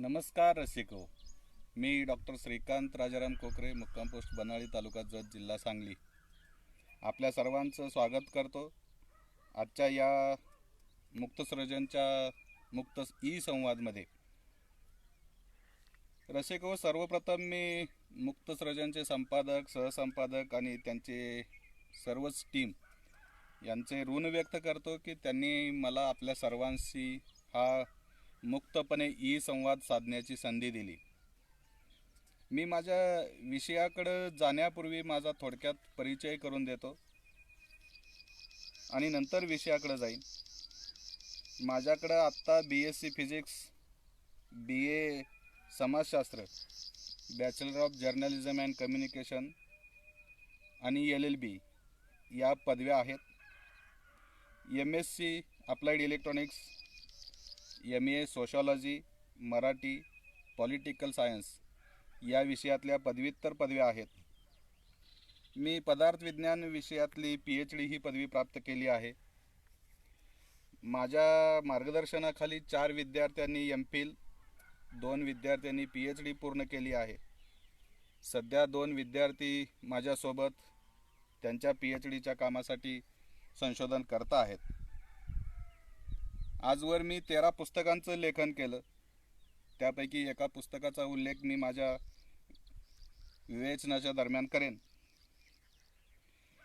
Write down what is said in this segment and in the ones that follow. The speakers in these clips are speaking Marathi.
नमस्कार रसिको. मी डॉक्टर श्रीकांत राजाराम कोकरे, मुक्काम पोस्ट बनाळी, तालुका जत, जिल्हा सांगली. आपल्या सर्वांचं स्वागत करतो आजच्या या मुक्तसृजनच्या मुक्त ई संवादमध्ये. रसिको, सर्वप्रथम मी मुक्तसृजनचे संपादक, सहसंपादक आणि त्यांचे सर्वच टीम यांचे ऋण व्यक्त करतो की त्यांनी मला आपल्या सर्वांशी हा मुक्तपणे ई संवाद साधण्याची संधी दिली. मी माझ्या विषयाकडे जाण्यापूर्वी माझा थोडक्यात परिचय करून देतो आणि नंतर विषयाकडे जाईन. माझ्याकडं आत्ता BSc फिजिक्स, BA समाजशास्त्र, bachelor of journalism and communication आणि LLB या पदव्या आहेत. MSc applied electronics, MA sociology, Marathi, political science या विषयातल्या पदव्युत्तर पदव्या आहेत. मी पदार्थ विज्ञान विषयातली PhD ही पदवी प्राप्त केली आहे. माझ्या मार्गदर्शनाखाली 4 विद्यार्थ्यांनी MPhil, 2 विद्यार्थ्यांनी PhD पूर्ण केली आहे. सध्या 2 विद्यार्थी माझ्यासोबत त्यांच्या PhDच्या कामासाठी संशोधन करत आहेत. आजवर मी 13 पुस्तकांचं लेखन केलं. त्यापैकी एका पुस्तकाचा उल्लेख मी माझ्या विवेचनाच्या दरम्यान करेन.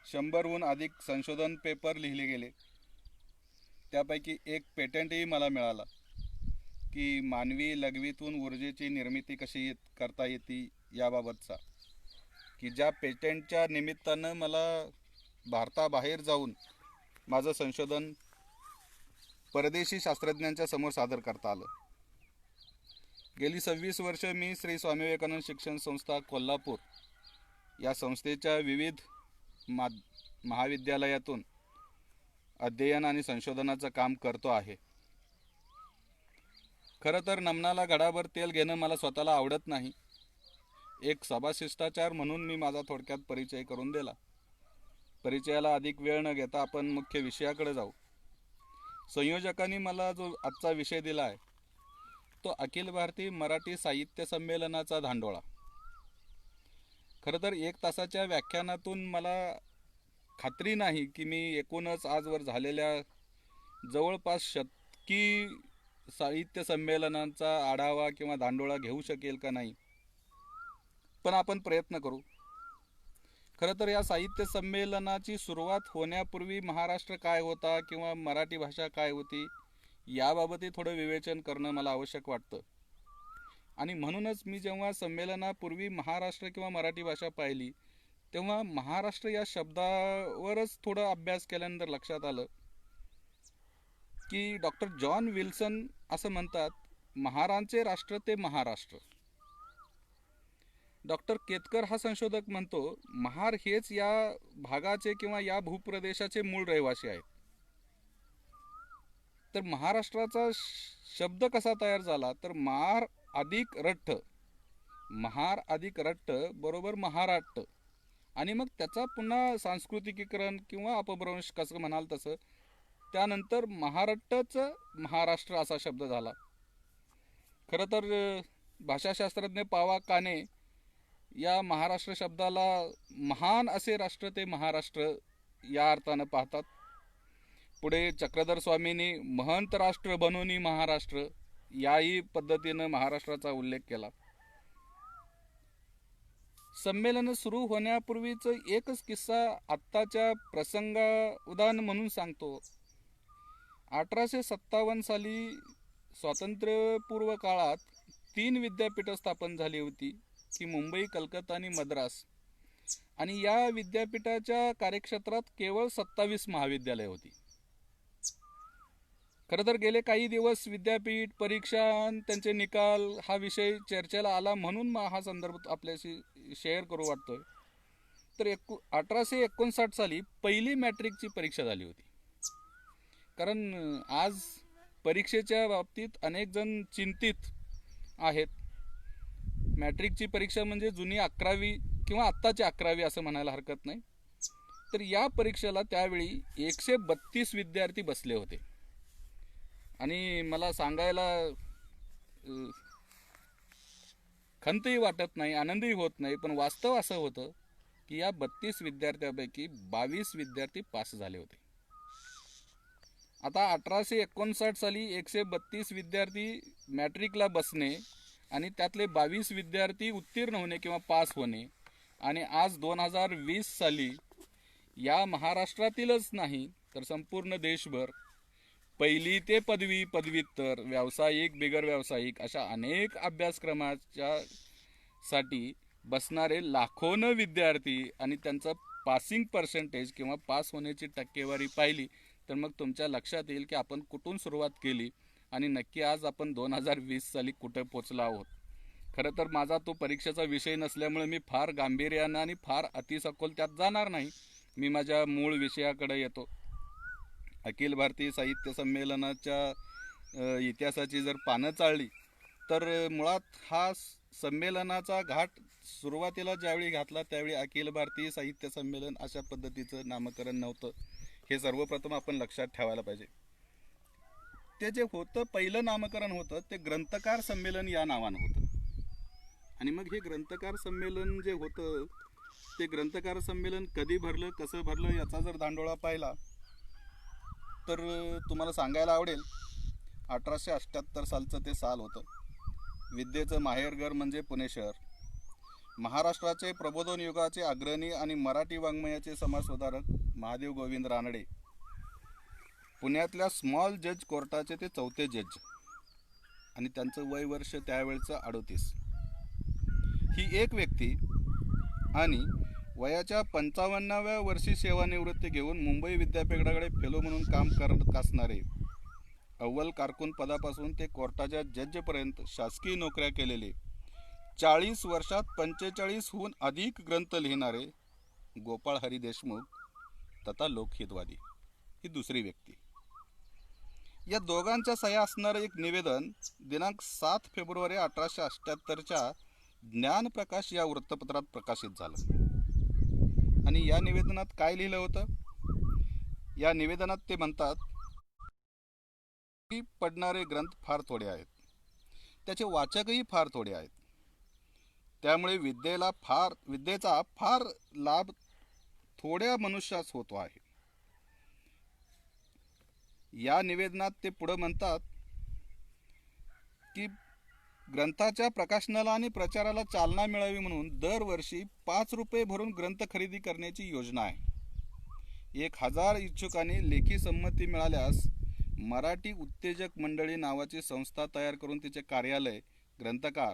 100हून अधिक संशोधन पेपर लिहिले गेले. त्यापैकी एक पेटंटही मला मिळाला की मानवी लघवीतून ऊर्जेची निर्मिती कशी करता येते याबाबतचा, की ज्या पेटंटच्या निमित्तानं मला भारताबाहेर जाऊन माझं संशोधन परदेशी शास्त्रज्ञांच्या समोर सादर करता आलं. गेली 26 वर्ष मी श्री स्वामी विवेकानंद शिक्षण संस्था कोल्हापूर या संस्थेच्या विविध महाविद्यालयातून अध्ययन आणि संशोधनाचं काम करतो आहे. खरं तर नमनाला घडाभर तेल घेणं मला स्वतःला आवडत नाही. एक सभाशिष्टाचार म्हणून मी माझा थोडक्यात परिचय करून दिला. परिचयाला अधिक वेळ न घेता आपण मुख्य विषयाकडे जाऊ. संयोजकांनी मला जो आजचा विषय दिला आहे तो अखिल भारतीय मराठी साहित्य संमेलनाचा धांडोळा. खरं तर 1 तासाच्या व्याख्यानातून मला खात्री नाही की मी एकूणच आजवर झालेल्या जवळपास शतकी साहित्य संमेलनांचा आढावा किंवा धांडोळा घेऊ शकेल का नाही, पण आपण प्रयत्न करू. खरं तर या साहित्य संमेलनाची सुरुवात होण्यापूर्वी महाराष्ट्र काय होता किंवा मराठी भाषा काय होती याबाबतही थोडं विवेचन करणं मला आवश्यक वाटतं. आणि म्हणूनच मी जेव्हा संमेलनापूर्वी महाराष्ट्र किंवा मराठी भाषा पाहिली तेव्हा महाराष्ट्र या शब्दावरच थोडं अभ्यास केल्यानंतर लक्षात आलं की डॉक्टर जॉन विल्सन असं म्हणतात, महारांचे राष्ट्र ते महाराष्ट्र. डॉक्टर केतकर हा संशोधक म्हणतो, महार हेच या भागाचे किंवा या भूप्रदेशाचे मूळ रहिवासी आहेत. तर महाराष्ट्राचा शब्द कसा तयार झाला तर महार अधिक रठ्ठ बरोबर महाराष्ट्र, आणि मग त्याचा पुन्हा सांस्कृतिकीकरण किंवा अपभ्रंश कसं म्हणाल तसं, त्यानंतर महाराष्ट्रच महाराष्ट्र असा शब्द झाला. खरं तर भाषाशास्त्रज्ञ पावा काने या महाराष्ट्र शब्दाला महान असे राष्ट्र ते महाराष्ट्र या अर्थानं पाहतात. पुढे चक्रधर स्वामींनी महंत राष्ट्र बनवून महाराष्ट्र याही पद्धतीनं महाराष्ट्राचा उल्लेख केला. संमेलन सुरू होण्यापूर्वीच एकच किस्सा आत्ताच्या प्रसंगा उदाहरण म्हणून सांगतो. 1857 साली स्वातंत्र्यपूर्व काळात 3 विद्यापीठं स्थापन झाली होती, की मुंबई, कलकत्ता आणि मद्रास. आणि या विद्यापीठाच्या कार्यक्षेत्रात केवळ 27 महाविद्यालय होती. खरं तर गेले काही दिवस विद्यापीठ परीक्षा त्यांचे निकाल हा विषय चर्चेला आला, म्हणून हा संदर्भ आपल्याशी शेअर करू वाटतोय. तर 1859 साली पहिली मॅट्रिकची परीक्षा झाली होती. कारण आज परीक्षेच्या बाबतीत अनेक जण चिंतित आहेत. मॅट्रिकची परीक्षा म्हणजे जुनी 11वी किंवा आत्ताची 11वी असं म्हणायला हरकत नाही. तर या परीक्षेला त्यावेळी 132 विद्यार्थी बसले होते. आणि मला सांगायला खंतही वाटत नाही, आनंदही होत नाही, पण वास्तव असं होतं की या 32 विद्यार्थ्यांपैकी 22 विद्यार्थी पास झाले होते. आता 1859 साली 132 विद्यार्थी मॅट्रिकला बसणे आणि त्यातले 22 विद्यार्थी उत्तीर्ण होणे किंवा पास होणे, आणि आज 2020 साली या महाराष्ट्रातीलच नाही तर संपूर्ण देशभर पहिली ते पदवी, पदव्युत्तर, व्यावसायिक, बिगर व्यावसायिक अशा अनेक अभ्यासक्रमाच्या साठी बसणारे लाखोनं विद्यार्थी आणि त्यांचं पासिंग पर्सेंटेज किंवा पास होण्याची टक्केवारी पाहिली तर मग तुमच्या लक्षात येईल की आपण कुठून सुरुवात केली आणि नक्की आज आपण 2020 साली कुठे पोचलो आहोत. खरं तर माझा तो परीक्षेचा विषय नसल्यामुळे मी फार गांभीर्यानं आणि फार अतिसखोल त्यात जाणार नाही. मी माझ्या मूळ विषयाकडे येतो. अखिल भारतीय साहित्य संमेलनाच्या इतिहासाची जर पानं चाळली तर मुळात हा संमेलनाचा घाट सुरुवातीला ज्यावेळी घातला त्यावेळी अखिल भारतीय साहित्य संमेलन अशा पद्धतीचं नामकरण नव्हतं. हे सर्वप्रथम आपण लक्षात ठेवायला पाहिजे. ते जे होतं पहिलं नामकरण होतं ते ग्रंथकार संमेलन या नावानं होतं. आणि मग हे ग्रंथकार संमेलन जे होतं ते ग्रंथकार संमेलन कधी भरलं, कसं भरलं याचा जर धांडोळा पाहिला तर तुम्हाला सांगायला आवडेल 1878 सालचं ते साल होतं. विद्येचं माहेरघर म्हणजे पुणे शहर. महाराष्ट्राचे प्रबोधन युगाचे अग्रणी आणि मराठी वाङ्मयाचे समाजसुधारक महादेव गोविंद रानडे पुण्यातल्या स्मॉल जज कोर्टाचे ते 4थे जज आणि त्यांचं वय वर्ष त्यावेळचं 38. ही एक व्यक्ती आणि वयाच्या 55व्या वर्षी सेवानिवृत्ती घेऊन मुंबई विद्यापीठाकडे फेलो म्हणून काम करत असणारे, अव्वल कारकून पदापासून ते कोर्टाच्या जजपर्यंत शासकीय नोकऱ्या केलेले, 40 वर्षात 45हून अधिक ग्रंथ लिहिणारे गोपाळ हरी देशमुख तथा लोकहितवादी ही दुसरी व्यक्ती. या दोघांच्या सह्या असणारं एक निवेदन दिनांक 7 फेब्रुवारी 1878च्या ज्ञानप्रकाश या वृत्तपत्रात प्रकाशित झालं. आणि या निवेदनात काय लिहिलं होतं? या निवेदनात ते म्हणतात की पडणारे ग्रंथ फार थोडे आहेत, त्याचे वाचकही फार थोडे आहेत, त्यामुळे विद्येचा फार लाभ थोड्या मनुष्यास होतो आहे. या निवेदनात ते पुढे म्हणतात की ग्रंथाच्या प्रकाशनाला आणि प्रचाराला चालना मिळावी म्हणून दरवर्षी 5 रुपये भरून ग्रंथ खरेदी करण्याची योजना आहे. 1000 इच्छुकांनी लेखी संमती मिळाल्यास मराठी उत्तेजक मंडळी नावाची संस्था तयार करून तिचे कार्यालय, ग्रंथकार,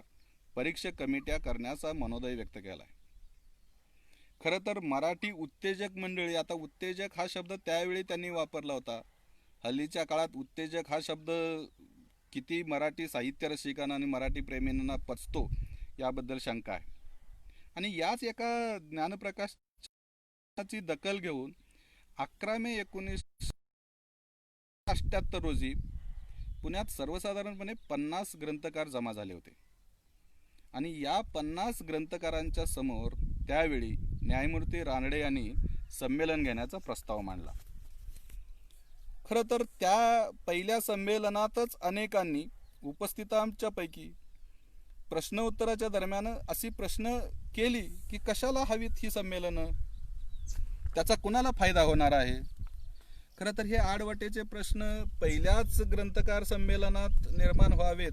परीक्षक कमिट्या करण्याचा मनोदय व्यक्त केला आहे. खरं तर मराठी उत्तेजक मंडळी, आता उत्तेजक हा शब्द त्यावेळी त्यांनी वापरला होता. हल्लीच्या काळात उत्तेजक हा शब्द किती मराठी साहित्य रसिकांना आणि मराठी प्रेमींना पचतो याबद्दल शंका आहे. आणि याच एका ज्ञानप्रकाशाची दखल घेऊन 11 मे 1978 रोजी पुण्यात सर्वसाधारणपणे 50 ग्रंथकार जमा झाले होते. आणि या 50 ग्रंथकारांच्या समोर त्यावेळी न्यायमूर्ती रानडे यांनी संमेलन घेण्याचा प्रस्ताव मांडला. खरं तर त्या पहिल्या संमेलनातच अनेकांनी उपस्थितांच्यापैकी प्रश्न उत्तराच्या दरम्यान अशी प्रश्न केली की कशाला हवीत ही संमेलनं, त्याचा कुणाला फायदा होणार आहे. खरं तर हे आडवाटेचे प्रश्न पहिल्याच ग्रंथकार संमेलनात निर्माण व्हावेत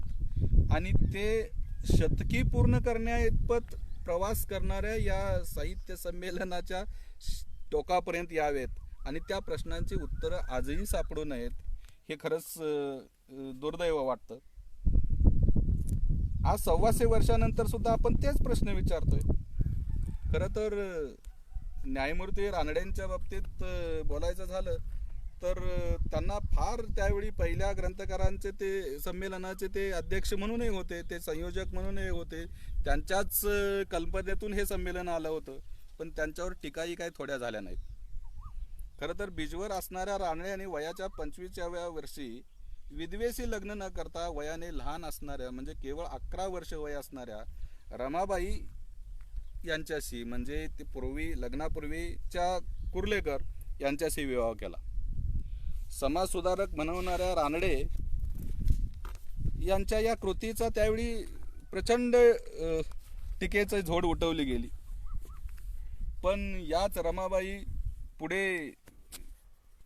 आणि ते शतकी पूर्ण करण्याइतपत प्रवास करणाऱ्या या साहित्य संमेलनाच्या टोकापर्यंत यावेत आणि त्या प्रश्नांची उत्तरं आजही सापडू नयेत, हे खरंच दुर्दैव वाटतं. आज 125 वर्षानंतर सुद्धा आपण तेच प्रश्न विचारतोय. खरं तर न्यायमूर्ती रानडेंच्या बाबतीत बोलायचं झालं तर त्यांना फार त्यावेळी पहिल्या ग्रंथकारांचे ते संमेलनाचे ते अध्यक्ष म्हणूनही होते, ते संयोजक म्हणूनही होते. त्यांच्याच कल्पनेतून हे संमेलन आलं होतं, पण त्यांच्यावर टीकाही काही थोड्या झाल्या नाहीत. खरं तर बीजवर असणाऱ्या रानडे आणि वयाच्या 25व्या वर्षी विधवेशी लग्न न करता वयाने लहान असणाऱ्या म्हणजे केवळ 11 वर्ष वय असणाऱ्या रमाबाई यांच्याशी म्हणजे ते लग्नापूर्वीच्या कुर्लेकर यांच्याशी विवाह केला. समाजसुधारक म्हणवणाऱ्या रानडे यांच्या या कृतीचा त्यावेळी प्रचंड टीकेचं झोड उठवली गेली. पण याच रमाबाई पुढे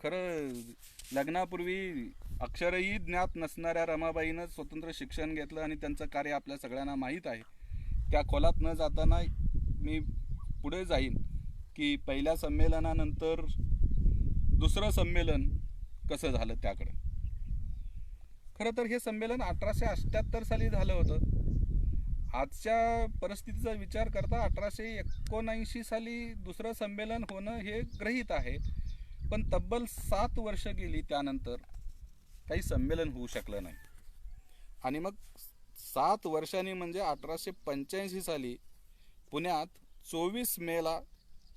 खरं लग्नापूर्वी अक्षरही ज्ञात नसणाऱ्या रमाबाईनं स्वतंत्र शिक्षण घेतलं आणि त्यांचं कार्य आपल्या सगळ्यांना माहीत आहे. त्या खोलात न जाताना मी पुढे जाईन की पहिल्या संमेलनानंतर दुसरं संमेलन कसं झालं त्याकडे. खरं तर हे संमेलन 1878 साली झालं होतं. आजच्या परिस्थितीचा विचार करता 1879 साली दुसरं संमेलन होणं हे गृहीत आहे. पण तब्बल 7 वर्ष गेली त्यानंतर काही संमेलन होऊ शकलं नाही. आणि मग 7 वर्षांनी म्हणजे 1885 साली पुण्यात 24 मेला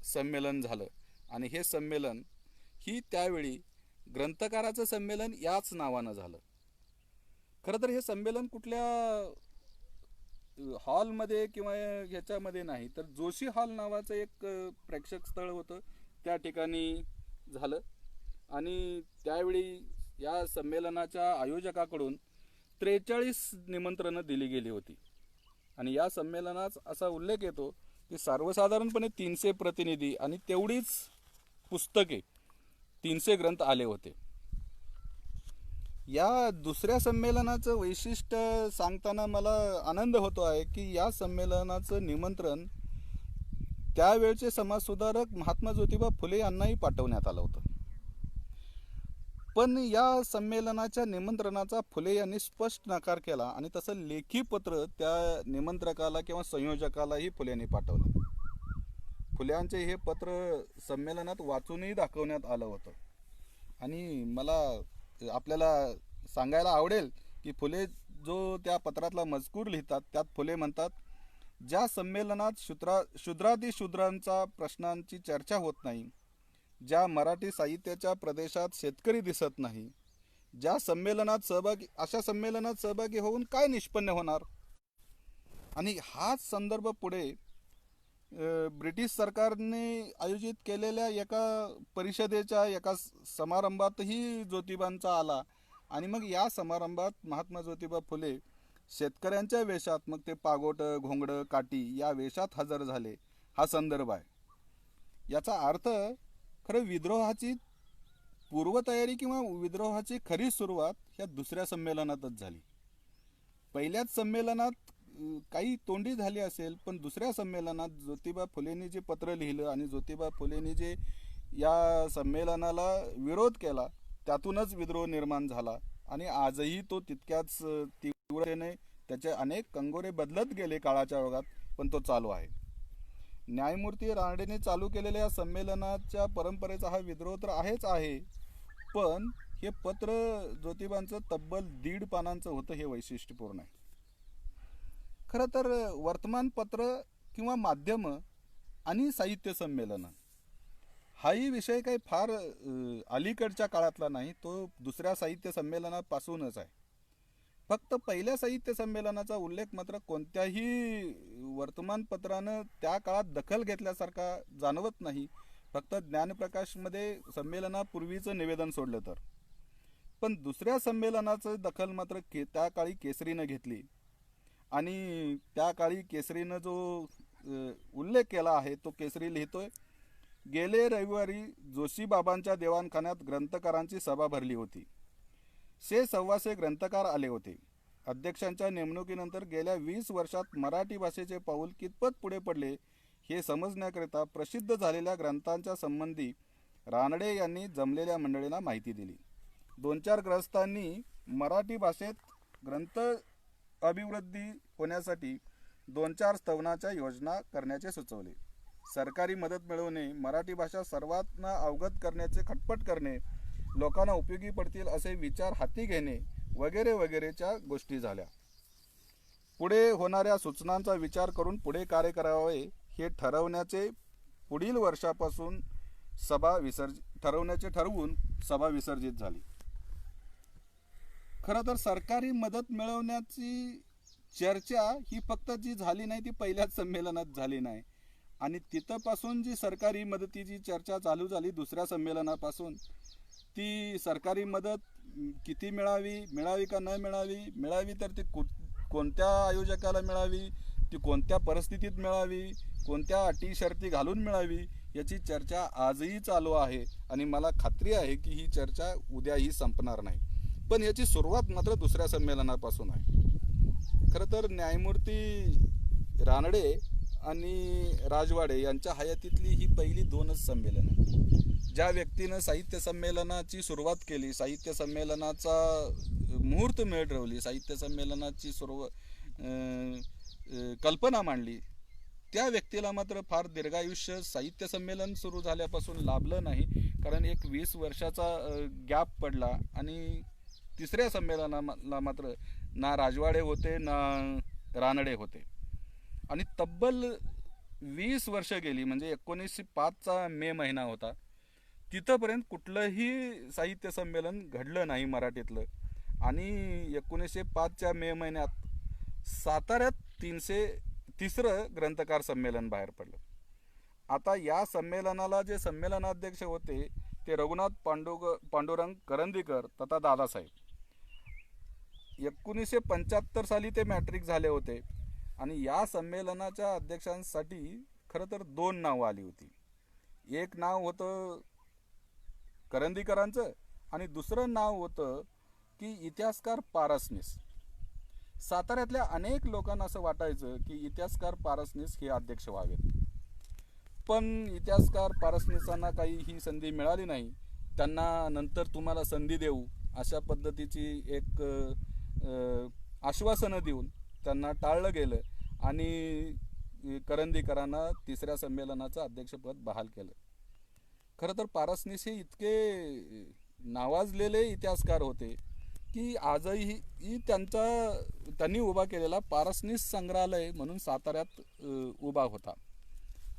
संमेलन झालं. आणि हे संमेलन ही त्यावेळी ग्रंथकाराचं संमेलन याच नावानं झालं. खरं तर हे संमेलन कुठल्या हॉलमध्ये किंवा ह्याच्यामध्ये नाही, तर जोशी हॉल नावाचं एक प्रेक्षक स्थळ होतं, त्या ठिकाणी झालं. आणि त्यावेळी या संमेलनाच्या आयोजकाकडून 43 निमंत्रणं दिली गेली होती. आणि या संमेलनात असा उल्लेख येतो की सर्वसाधारणपणे 300 प्रतिनिधी आणि तेवढीच पुस्तके, 300 ग्रंथ आले होते. या दुसऱ्या संमेलनाचं वैशिष्ट्य सांगताना मला आनंद होतो आहे की या संमेलनाचं निमंत्रण त्यावेळचे समाजसुधारक महात्मा ज्योतिबा फुले यांनाही पाठवण्यात आलं होतं. पण या संमेलनाच्या निमंत्रणाचा फुले यांनी स्पष्ट नकार केला आणि तसं लेखी पत्र त्या निमंत्रकाला किंवा संयोजकालाही फुलेंनी पाठवलं. फुल्यांचे हे पत्र संमेलनात वाचूनही दाखवण्यात आलं होतं. आणि मला आपल्याला सांगायला आवडेल की फुले जो त्या पत्रातला मजकूर लिहितात त्यात फुले म्हणतात, ज्या संमेलनात शूद्रातिशूद्रांचा प्रश्नांची चर्चा होत नाही, ज्या मराठी साहित्याच्या प्रदेशात शेतकरी दिसत नाही, ज्या संमेलनात अशा संमेलनात सहभागी होऊन काय निष्पन्न होणार. आणि हाच संदर्भ पुढे ब्रिटिश सरकारने आयोजित केलेल्या एका परिषदेच्या एका समारंभातही ज्योतिबांचा आला. आणि मग या समारंभात महात्मा ज्योतिबा फुले शेतकऱ्यांच्या वेशात, मग ते पागोटं, घोंगडं, काठी या वेशात हजर झाले. हा संदर्भ आहे. याचा अर्थ खरं विद्रोहाची पूर्वतयारी किंवा विद्रोहाची खरी सुरुवात या दुसऱ्या संमेलनातच झाली. पहिल्याच संमेलनात काही तोंडी झाली असेल, पण दुसऱ्या संमेलनात ज्योतिबा फुलेंनी जे पत्र लिहिलं आणि ज्योतिबा फुलेंनी जे या संमेलनाला विरोध केला त्यातूनच विद्रोह निर्माण झाला. आणि आजही तो तितक्याच तीव्रतेने त्याचे अनेक कंगोरे बदलत गेले काळाच्या ओघात, पण तो चालू आहे. न्यायमूर्ती रानडेने चालू केलेल्या या संमेलनाच्या परंपरेचा हा विद्रोह तर आहेच आहे, पण हे पत्र ज्योतिबांचं तब्बल 1.5 पानांचं होतं हे वैशिष्ट्यपूर्ण आहे. खरं तर वर्तमानपत्र किंवा माध्यम आणि साहित्य संमेलन हाही विषय काही फार अलीकडच्या काळातला नाही, तो दुसऱ्या साहित्य संमेलनापासूनच आहे. फक्त पहिल्या साहित्य संमेलनाचा उल्लेख मात्र कोणत्याही वर्तमानपत्रानं त्या काळात दखल घेतल्यासारखा जाणवत नाही, फक्त ज्ञानप्रकाशमध्ये संमेलनापूर्वीचं निवेदन सोडलं तर. पण दुसऱ्या संमेलनाचं दखल मात्र त्या काळी केसरीनं घेतली. आणि त्या काळी केसरीनं जो उल्लेख केला आहे तो केसरी लिहितोय, गेले रविवारी जोशीबाबांच्या देवाणखान्यात ग्रंथकारांची सभा भरली होती. 100-125 ग्रंथकार आले होते. अध्यक्षांच्या नेमणुकीनंतर गेल्या 20 वर्षात मराठी भाषेचे पाऊल कितपत पुढे पडले हे समजण्याकरिता प्रसिद्ध झालेल्या ग्रंथांच्या संबंधी रानडे यांनी जमलेल्या मंडळींना माहिती दिली. 2-4 ग्रंथांनी मराठी भाषेत ग्रंथ अभिवृद्धी होण्यासाठी 2-4 स्तवनाच्या योजना करण्याचे सुचवले. सरकारी मदत मिळवणे, मराठी भाषा सर्वांना अवगत करण्याचे खटपट करणे, लोकांना उपयोगी पडतील असे विचार हाती घेणे वगैरे वगैरेच्या गोष्टी झाल्या. पुढे होणाऱ्या सूचनांचा विचार करून पुढे कार्य करावे हे ठरवण्याचे पुढील वर्षापासून ठरवून सभा विसर्जित झाली. खरं तर सरकारी मदत मिळवण्याची चर्चा ही फक्त जी झाली नाही ती पहिल्याच संमेलनात झाली नाही. आणि तिथपासून जी सरकारी मदतीची चर्चा चालू झाली दुसऱ्या संमेलनापासून, ती सरकारी मदत किती मिळावी का न मिळावी, मिळावी तर ती कोणत्या आयोजकाला मिळावी, ती कोणत्या परिस्थितीत मिळावी, कोणत्या अटी शर्ती घालून मिळावी, याची चर्चा आजही चालू आहे आणि मला खात्री आहे की ही चर्चा उद्याही संपणार नाही. पण याची सुरुवात मात्र दुसऱ्या संमेलनापासून आहे. खरं तर न्यायमूर्ती रानडे आणि राजवाडे यांच्या हयातीतली ही पहिली 2च संमेलनं. ज्या व्यक्तीनं साहित्य संमेलनाची सुरुवात केली, साहित्य संमेलनाचा मुहूर्त मेळ ठरवली, साहित्य संमेलनाची कल्पना मांडली, त्या व्यक्तीला मात्र फार दीर्घायुष्य साहित्य संमेलन सुरू झाल्यापासून लाभलं नाही. कारण एक 20 वर्षाचा गॅप पडला आणि तिसऱ्या संमेलनाला मात्र ना राजवाडे होते ना रानडे होते आणि तब्बल 20 वर्ष गेली. म्हणजे 1905चा मे महिना होता, तिथंपर्यंत कुठलंही साहित्य संमेलन घडलं नाही मराठीतलं. आणि 1905च्या मे महिन्यात साताऱ्यात 303रं ग्रंथकार संमेलन बाहेर पडलं. आता या संमेलनाला जे संमेलनाध्यक्ष होते ते रघुनाथ पांडुरंग करंदीकर तथा दादासाहेब. 1975 साली ते मॅट्रिक झाले होते आणि या संमेलनाच्या अध्यक्षांसाठी खरं तर 2 नावं आली होती. एक नाव होतं करंदीकरांचं आणि दुसरं नाव होतं की इतिहासकार पारसनीस. साताऱ्यातल्या अनेक लोकांना असं वाटायचं की इतिहासकार पारसनीस हे अध्यक्ष व्हावेत, पण इतिहासकार पारसनीसांना काही ही संधी मिळाली नाही. त्यांना नंतर तुम्हाला संधी देऊ अशा पद्धतीची एक आश्वासनं देऊन त्यांना टाळलं गेलं आणि करंदीकरांना 3ऱ्या संमेलनाचं अध्यक्षपद बहाल केलं. खरं तर पारसनीस हे इतके नावाजलेले इतिहासकार होते की आजही त्यांनी उभा केलेला पारसनीस संग्रहालय म्हणून साताऱ्यात उभा होता.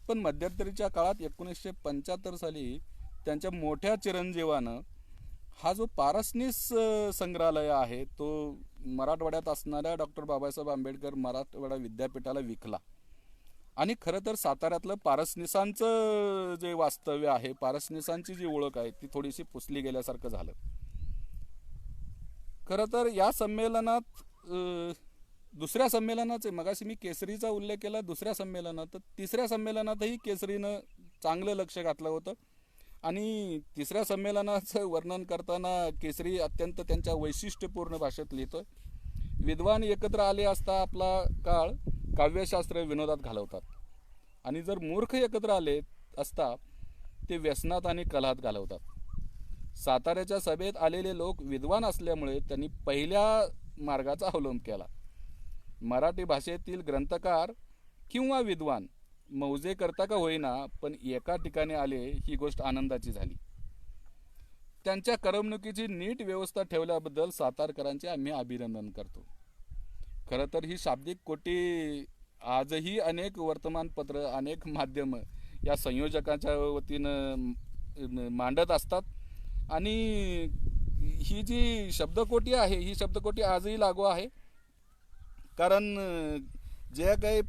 पण मध्यंतरीच्या काळात 1975 साली त्यांच्या मोठ्या चिरंजीवानं हा जो पारसनीस संग्रहालय आहे तो मराठवाड्यात असणाऱ्या डॉक्टर बाबासाहेब आंबेडकर मराठवाडा विद्यापीठाला विकला आणि खरं तर साताऱ्यातलं पारसनीसांचं जे वास्तव्य आहे, पारसनीसांची जी ओळख आहे ती थोडीशी पुसली गेल्यासारखं झालं. खरं तर या संमेलनात दुसऱ्या संमेलनाचे, मगाशी मी केसरीचा उल्लेख केला, दुसऱ्या संमेलनात, तर 3ऱ्या संमेलनातही केसरीनं चांगलं लक्ष घातलं होतं आणि 3ऱ्या संमेलनाचं वर्णन करताना केसरी अत्यंत त्यांच्या वैशिष्ट्यपूर्ण भाषेत लिहितोय. विद्वान एकत्र आले असता आपला काळ काव्यशास्त्र विनोदात घालवतात आणि जर मूर्ख एकत्र आले असता ते व्यसनात आणि कलहात घालवतात. साताऱ्याच्या सभेत आलेले लोक विद्वान असल्यामुळे त्यांनी पहिल्या मार्गाचा अवलंब केला. मराठी भाषेतील ग्रंथकार किंवा विद्वान मौजे करता का होईना पण एका ठिकाणी आले ही गोष्ट आनंदाची झाली. त्यांच्या करमणुकीची नीट व्यवस्था ठेवल्याबद्दल सातारकरांचे आम्ही अभिनंदन करतो. खरं तर ही शाब्दिक कोटी आजही अनेक वर्तमानपत्र, अनेक माध्यमं या संयोजकांच्या वतीनं मांडत असतात आणि ही जी शब्दकोटी आहे ही शब्दकोटी आजही लागू आहे. कारण जे काही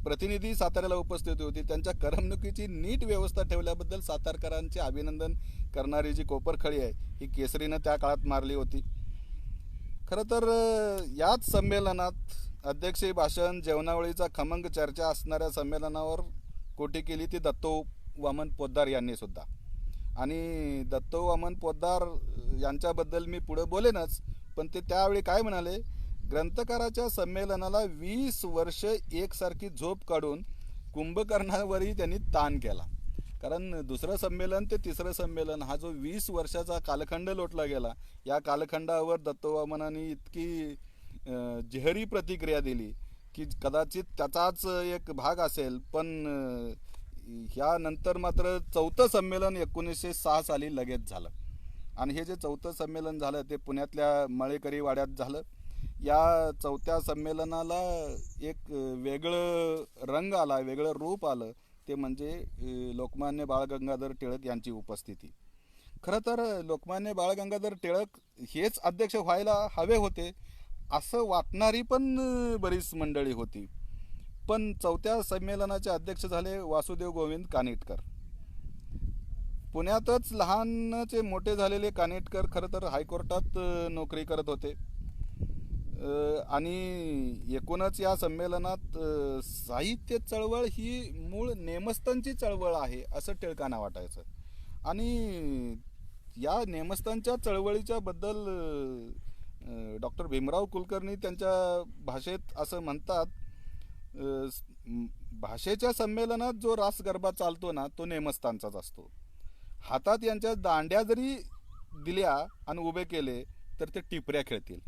प्रतिनिधी साताऱ्याला उपस्थित होते त्यांच्या करमणुकीची नीट व्यवस्था ठेवल्याबद्दल सातारकरांचे अभिनंदन करणारी जी कोपरखळी आहे ही केसरीनं त्या काळात मारली होती. खरं तर याच संमेलनात अध्यक्षीय भाषण, जेवणावळीचा खमंग चर्चा असणाऱ्या संमेलनावर कोटी केली ती दत्तो वामन पोद्दार यांनी सुद्धा. आणि दत्तो वामन पोद्दार यांच्याबद्दल मी पुढे बोलेनच, पण ते त्यावेळी काय म्हणाले, ग्रंथकाराच्या संमेलनाला 20 वर्ष एकसारखी झोप काढून कुंभकर्णावरही त्यांनी ताण केला. कारण दुसरं संमेलन ते 3रं संमेलन हा जो 20 वर्षाचा कालखंड लोटला गेला, या कालखंडावर दत्तोवामनांनी इतकी जहरी प्रतिक्रिया दिली की कदाचित त्याचाच एक भाग असेल. पण ह्यानंतर मात्र 4थं संमेलन 1906 साली लगेच झालं आणि हे जे 4थं संमेलन झालं ते पुण्यातल्या मळेकरी वाड्यात झालं. या 4थ्या संमेलनाला एक वेगळं रंग आला, वेगळं रूप आलं, ते म्हणजे लोकमान्य बाळ गंगाधर टिळक यांची उपस्थिती. खरं तर लोकमान्य बाळ गंगाधर टिळक हेच अध्यक्ष व्हायला हवे होते असं वाटणारी पण बरीच मंडळी होती. पण 4थ्या संमेलनाचे अध्यक्ष झाले वासुदेव गोविंद कानिटकर. पुण्यातच लहानचे मोठे झालेले कानिटकर खरं तर हायकोर्टात नोकरी करत होते. आणि एकूणच या संमेलनात साहित्य चळवळ ही मूळ नेमस्थांची चळवळ आहे असं टिळकांना वाटायचं. आणि या नेमस्थांच्या चळवळीच्या बद्दल डॉक्टर भीमराव कुलकर्णी त्यांच्या भाषेत असं म्हणतात, भाषेच्या संमेलनात जो रास गरबा चालतो ना तो नेमस्थांचाच असतो. हातात यांच्या दांड्या जरी दिल्या आणि उभे केले तर ते टिपऱ्या खेळतील.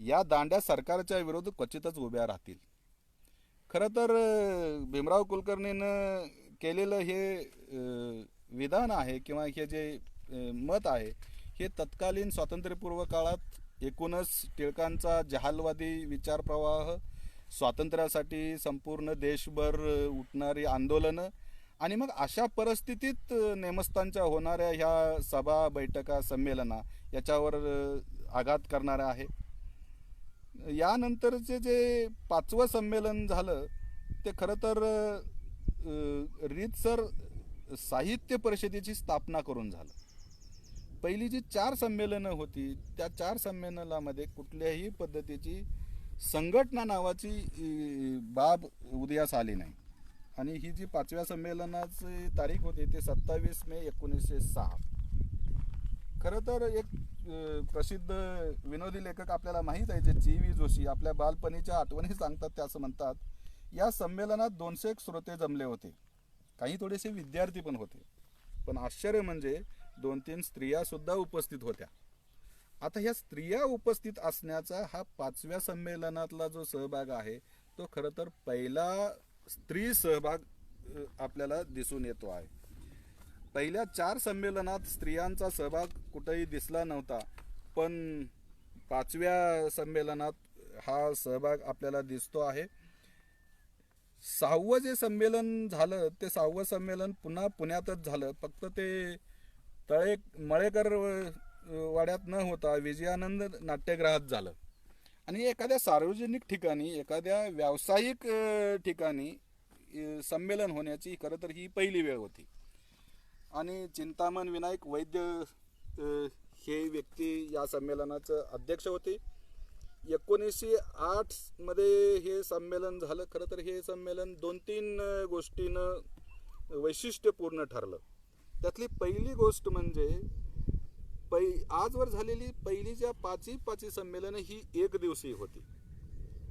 या दांड्या सरकारच्या विरोधात क्वचितच उभ्या राहतील. खरं तर भीमराव कुलकर्णीनं केलेलं हे विधान आहे किंवा हे जे मत आहे हे तत्कालीन स्वातंत्र्यपूर्व काळात एकूणच टिळकांचा जहालवादी विचारप्रवाह, स्वातंत्र्यासाठी संपूर्ण देशभर उठणारी आंदोलनं आणि मग अशा परिस्थितीत नेमस्थांच्या होणाऱ्या ह्या सभा, बैठका, संमेलना याच्यावर आघात करणाऱ्या आहे. यानंतरचे जे 5वं संमेलन झालं ते खरं तर रीतसर साहित्य परिषदेची स्थापना करून झालं. पहिली जी 4 संमेलनं होती त्या 4 संमेलनामध्ये कुठल्याही पद्धतीची संघटना नावाची बाब उदयास आली नाही. आणि ही जी 5व्या संमेलनाची तारीख होती ते 27 मे 1906. खरं तर एक प्रसिद्ध विनोदी लेखक आपल्याला माहीत आहे जे G.V. जोशी आपल्या बालपणीच्या आठवणी सांगतात. ते असं म्हणतात, या संमेलनात 200 श्रोते जमले होते. काही थोडेसे विद्यार्थी पण होते. पण आश्चर्य म्हणजे 2-3 स्त्रिया सुद्धा उपस्थित होत्या. आता ह्या स्त्रिया उपस्थित असण्याचा हा 5व्या संमेलनातला जो सहभाग आहे तो खरं तर पहिला स्त्री सहभाग आपल्याला दिसून येतो आहे. पहिल्या 4 संमेलनात स्त्रियांचा सहभाग कुठेही दिसला नव्हता, पण 5व्या संमेलनात हा सहभाग आपल्याला दिसतो आहे. 6वं जे संमेलन झालं ते 6वं संमेलन पुन्हा पुण्यातच झालं. फक्त ते मळेकर वाड्यात न होता विजयानंद नाट्यगृहात झालं. आणि एखाद्या सार्वजनिक ठिकाणी, एखाद्या व्यावसायिक ठिकाणी संमेलन होण्याची खरं तर ही पहिली वेळ होती. आणि चिंतामण विनायक वैद्य हे व्यक्ती या संमेलनाचं अध्यक्ष होते. 1908 मध्ये हे संमेलन झालं. खरं तर हे संमेलन 2-3 गोष्टीनं वैशिष्ट्यपूर्ण ठरलं. त्यातली पहिली गोष्ट म्हणजे आजवर झालेली पहिलीच्या 5ही संमेलन ही 1 दिवसीय होती.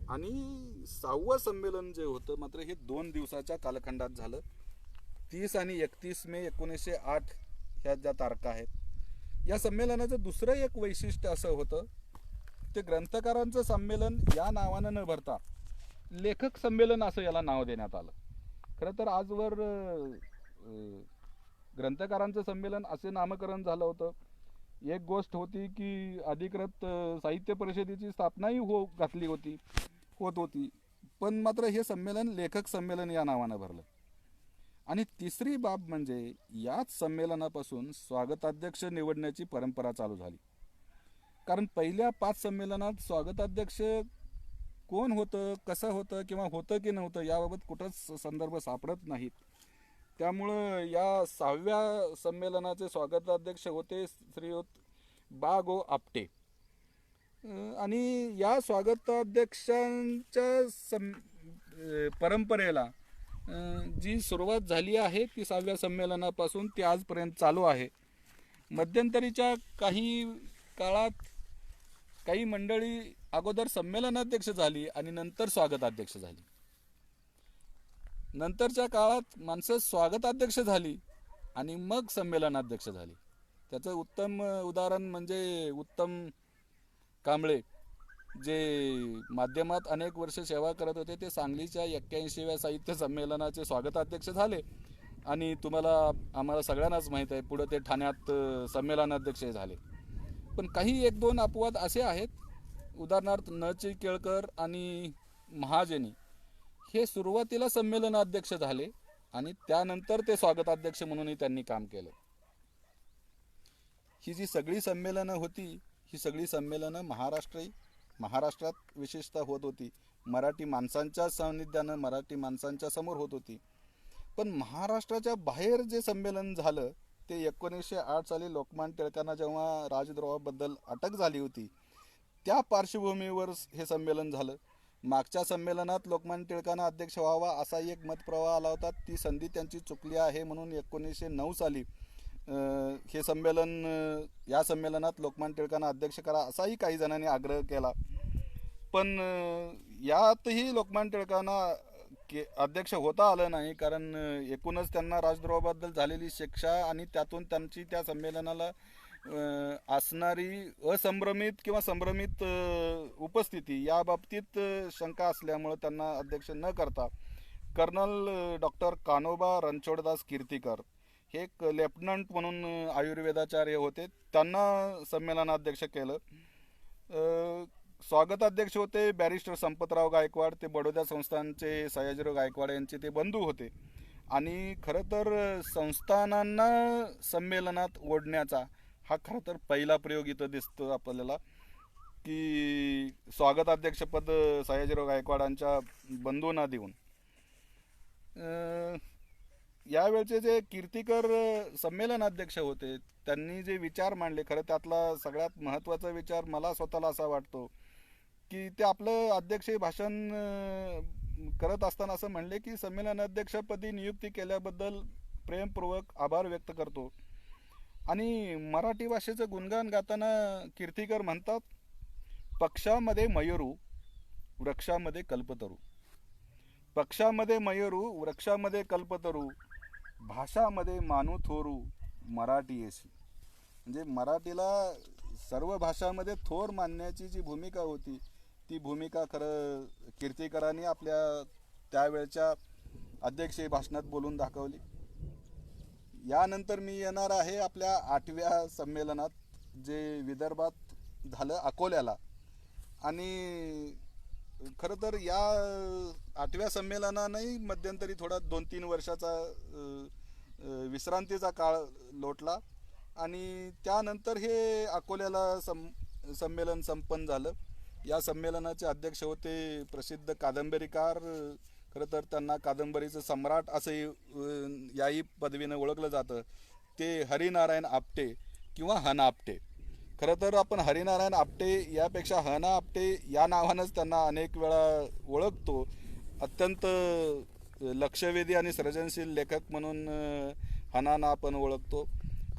आणि 6वं संमेलन जे होतं मात्र हे 2 दिवसाच्या कालखंडात झालं. 30 आणि 31 मे 1908 ह्या ज्या तारखा आहेत. या संमेलनाचं दुसरं एक वैशिष्ट्य असं होतं, ते ग्रंथकारांचं संमेलन या नावानं न भरता लेखक संमेलन असं याला नाव देण्यात आलं. खरं तर आजवर ग्रंथकारांचं संमेलन असे नामकरण झालं होतं. एक गोष्ट होती की अधिकृत साहित्य परिषदेची स्थापनाही होत होती, पण मात्र हे संमेलन लेखक संमेलन या नावानं भरलं. आणि तिसरी बाब म्हणजे याच संमेलनापासून स्वागताध्यक्ष निवडण्याची परंपरा चालू झाली. कारण पहिल्या 5 संमेलनात स्वागताध्यक्ष कोण होतं, कसं होतं किंवा होतं की नव्हतं याबाबत कुठंच संदर्भ सापडत नाहीत. त्यामुळं या 6व्या संमेलनाचे स्वागताध्यक्ष होते श्रीयुत बा गो आपटे. आणि या स्वागताध्यक्षांच्या परंपरेला जी सुरुवात झाली आहे ती 6व्या संमेलनापासून ती आजपर्यंत चालू आहे. मध्यंतरीच्या काही काळात काही मंडळी अगोदर संमेलनाध्यक्ष झाली आणि नंतर स्वागताध्यक्ष झाली. नंतरच्या काळात माणसं स्वागताध्यक्ष झाली आणि मग संमेलनाध्यक्ष झाली. त्याचं उत्तम उदाहरण म्हणजे उत्तम कांबळे, जे माध्यमात अनेक वर्ष सेवा करत होते. ते सांगलीच्या 81व्या साहित्य संमेलनाचे स्वागताध्यक्ष झाले आणि आम्हाला सगळ्यांनाच माहीत आहे पुढे ते ठाण्यात संमेलनाध्यक्ष झाले. पण काही 1-2 अपवाद असे आहेत, उदाहरणार्थ न.चि. केळकर आणि महाजनी हे सुरुवातीला संमेलनाध्यक्ष झाले आणि त्यानंतर ते स्वागताध्यक्ष म्हणूनही त्यांनी काम केलं. ही जी सगळी संमेलनं होती ही सगळी संमेलनं महाराष्ट्रात विशेषतः होत होती. मराठी माणसांच्या सान्निध्यानं, मराठी माणसांच्या समोर होत होती. पण महाराष्ट्राच्या बाहेर जे संमेलन झालं ते 1908 साली लोकमान्य टिळकांना जेव्हा राजद्रोहाबद्दल अटक झाली होती त्या पार्श्वभूमीवर हे संमेलन झालं. मागच्या संमेलनात लोकमान्य टिळकांना अध्यक्ष व्हावा असा एक मतप्रवाह आला होता. ती संधी त्यांची चुकली आहे म्हणून 1909 साली हे संमेलन या संमेलनात लोकमान्य टिळकांना अध्यक्ष करा असाही काही जणांनी आग्रह केला. पण यातही लोकमान्य टिळकांना अध्यक्ष होता आलं नाही, कारण एकूणच त्यांना राजद्रोहाबद्दल झालेली शिक्षा आणि त्यातून त्यांची त्या संमेलनाला असणारी असंभ्रमित किंवा संभ्रमित उपस्थिती या बाबतीत शंका असल्यामुळे त्यांना अध्यक्ष न करता कर्नल डॉक्टर कान्होबा रणछोडदास कीर्तिकर हे एक लेफ्टनंट म्हणून आयुर्वेदाचार्य होते, त्यांना संमेलनाध्यक्ष केलं. स्वागताध्यक्ष होते बॅरिस्टर संपतराव गायकवाड, ते बडोदा संस्थानचे सयाजीराव गायकवाड यांचे ते बंधू होते. आणि खरं तर संस्थानांना संमेलनात ओढण्याचा हा खरं तर पहिला प्रयोग इथं दिसतो आपल्याला, की स्वागताध्यक्षपद सयाजीराव गायकवाडांच्या बंधूंना देऊन. यावेळचे जे कीर्तिकर संमेलनाध्यक्ष होते त्यांनी जे विचार मांडले, खरं त्यातला सगळ्यात महत्त्वाचा विचार मला स्वतःला असा वाटतो की ते आपलं अध्यक्षीय भाषण करत असताना असं म्हणले की संमेलनाध्यक्षपदी नियुक्ती केल्याबद्दल प्रेमपूर्वक आभार व्यक्त करतो. आणि मराठी भाषेचं गुणगान गाताना कीर्तिकर म्हणतात, पक्षामध्ये मयूरू वृक्षामध्ये कल्पतरू, पक्षामध्ये मयूरू वृक्षामध्ये कल्पतरू, भाषामध्ये मानू थोरू मराठी येशी. म्हणजे मराठीला सर्व भाषांमध्ये थोर मानण्याची जी भूमिका होती ती भूमिका खरं कीर्तिकरांनी आपल्या त्यावेळच्या अध्यक्षीय भाषणात बोलून दाखवली. यानंतर मी येणार आहे आपल्या 8व्या संमेलनात, जे विदर्भात झालं अकोल्याला. आणि खरं तर या 8व्या संमेलनानंही मध्यंतरी थोडा 2-3 वर्षाचा विश्रांतीचा काळ लोटला आणि त्यानंतर हे अकोल्याला संमेलन संपन्न झालं. या संमेलनाचे अध्यक्ष होते प्रसिद्ध कादंबरीकार, खरं तर त्यांना कादंबरीचं सम्राट असं याही पदवीनं ओळखलं जातं, ते हरिनारायण आपटे किंवा हना आपटे. खरं तर आपण हरिनारायण आपटे यापेक्षा हना आपटे या नावानंच त्यांना अनेक वेळा ओळखतो. अत्यंत लक्षवेधी आणि सर्जनशील लेखक म्हणून हनाना आपण ओळखतो.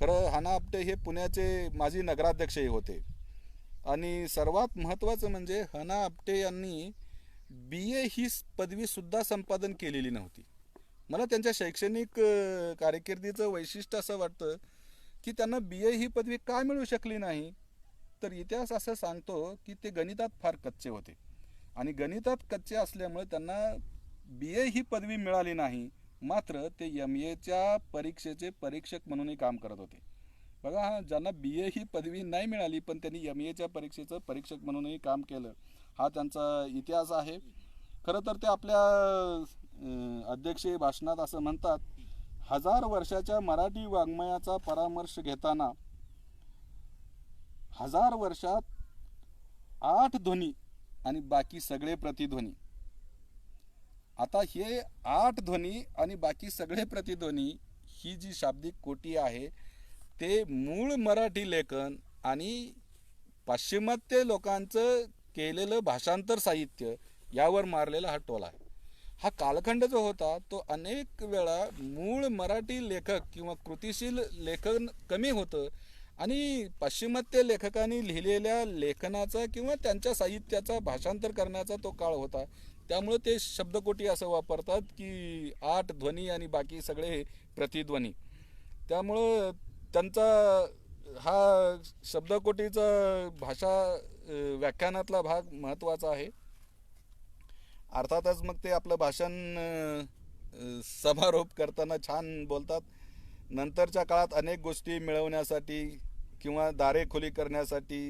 खरं हना आपटे हे पुण्याचे माजी नगराध्यक्षही होते. आणि सर्वात महत्त्वाचं म्हणजे हना आपटे यांनी BA ही पदवीसुद्धा संपादन केलेली नव्हती. मला त्यांच्या शैक्षणिक कारकिर्दीचं वैशिष्ट्य असं वाटतं की त्यांना BA ही पदवी का मिळू शकली नाही, तर इतिहास असं सांगतो की ते गणितात फार कच्चे होते आणि गणितात कच्चे असल्यामुळे त्यांना BA ही पदवी मिळाली नाही. मात्र ते MAच्या परीक्षेचे परीक्षक म्हणूनही काम करत होते. बघा, ज्यांना BA ही पदवी नाही मिळाली पण त्यांनी MAच्या परीक्षेचं परीक्षक म्हणूनही काम केलं, हा त्यांचा इतिहास आहे. खरं तर ते आपल्या अध्यक्षीय भाषणात असं म्हणतात, 1000 वर्षाच्या मराठी वाङ्मयाचा परामर्श घेताना 1000 वर्षात 8 ध्वनी आणि बाकी सगळे प्रतिध्वनी. आता हे 8 ध्वनी आणि बाकी सगळे प्रतिध्वनी ही जी शाब्दिक कोटी आहे ते मूळ मराठी लेखन आणि पाश्चिमात्य लोकांचं केलेलं भाषांतर साहित्य यावर मारलेला हा टोला आहे. हा कालखंड जो होता तो अनेक वेळा मूळ मराठी लेखक किंवा कृतिशील लेखन कमी होतं आणि पाश्चिमात्य लेखकांनी लिहिलेल्या लेखनाचा किंवा त्यांच्या साहित्याचा भाषांतर करण्याचा तो काळ होता. त्यामुळे ते शब्दकोटी असं वापरतात की 8 ध्वनी आणि बाकी सगळे प्रतिध्वनी. त्यामुळं त्यांचा हा शब्दकोटीचा भाषा व्याख्यानातला भाग महत्त्वाचा आहे. अर्थातच मग ते आपलं भाषण समारोप करताना छान बोलतात. नंतरच्या काळात अनेक गोष्टी मिळवण्यासाठी किंवा दारे खुली करण्यासाठी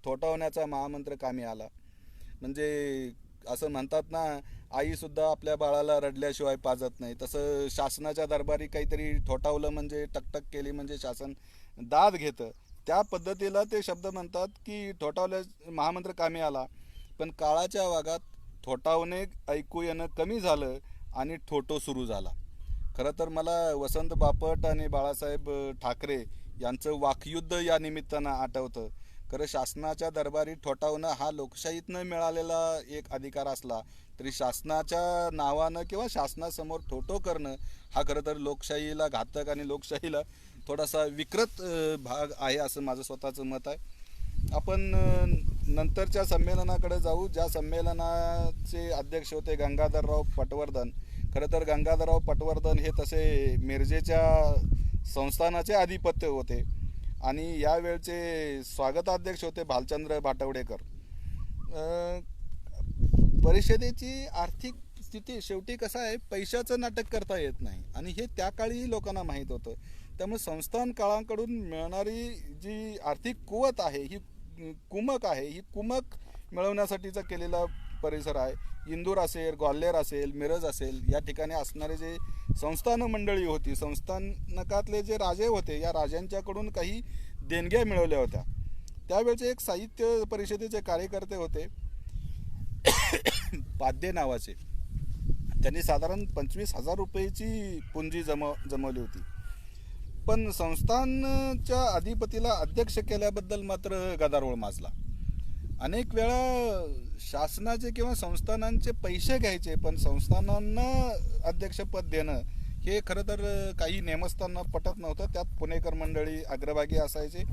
थोटावण्याचा महामंत्र कामी आला. म्हणजे असं म्हणतात ना, आईसुद्धा आपल्या बाळाला रडल्याशिवाय पाजत नाही, तसं शासनाच्या दरबारी काहीतरी ठोठावलं म्हणजे टकटक केली म्हणजे शासन दाद घेतं. त्या पद्धतीला ते शब्द म्हणतात की ठोठावल्या महामंत्र कामी आला. पण काळाच्या वागात ठोठावणे ऐकू येणं कमी झालं आणि ठोटो सुरू झाला. खरं तर मला वसंत बापट आणि बाळासाहेब ठाकरे यांचं वाकयुद्ध या निमित्तानं आठवतं. खरं शासनाच्या दरबारी ठोठावणं हा लोकशाहीतनं मिळालेला एक अधिकार असला तरी शासनाच्या नावानं किंवा शासनासमोर ठोठो करणं हा खरं तर लोकशाहीला घातक आणि लोकशाहीला थोडासा विकृत भाग आहे असं माझं स्वतःचं मत आहे. आपण नंतरच्या संमेलनाकडे जाऊ. ज्या संमेलनाचे अध्यक्ष होते गंगाधरराव पटवर्धन. खरं तर गंगाधरराव पटवर्धन हे तसे मिरजेच्या संस्थानाचे अधिपत्य होते आणि यावेळचे स्वागताध्यक्ष होते भालचंद्र भाटवडेकर. परिषदेची आर्थिक स्थिती शेवटी कसं आहे, पैशाचं नाटक करता येत नाही आणि हे त्या काळीही लोकांना माहीत होतं. त्यामुळे संस्थान काळाकडून मिळणारी जी आर्थिक कुवत आहे ही कुमक आहे, ही कुमक मिळवण्यासाठीचा केलेला परिसर आहे. इंदूर असेल, ग्वाल्हेर असेल, मिरज असेल या ठिकाणी असणारे जे संस्थान मंडळी होती, संस्थानकातले जे राजे होते, या राजांच्याकडून काही देणग्या मिळवल्या होत्या. त्यावेळचे एक साहित्य परिषदेचे कार्यकर्ते होते पाध्ये नावाचे. त्यांनी साधारण 25,000 रुपयाची पुंजी जमवली होती. पण संस्थानच्या अधिपतीला अध्यक्ष केल्याबद्दल मात्र गदारोळ माजला. अनेक वेळा शासनाचे किंवा संस्थानांचे पैसे घ्यायचे, पण संस्थानांना अध्यक्षपद देणं हे खरं तर काही नेमस्थांना पटत नव्हतं. त्यात पुणेकर मंडळी अग्रभागी असायचे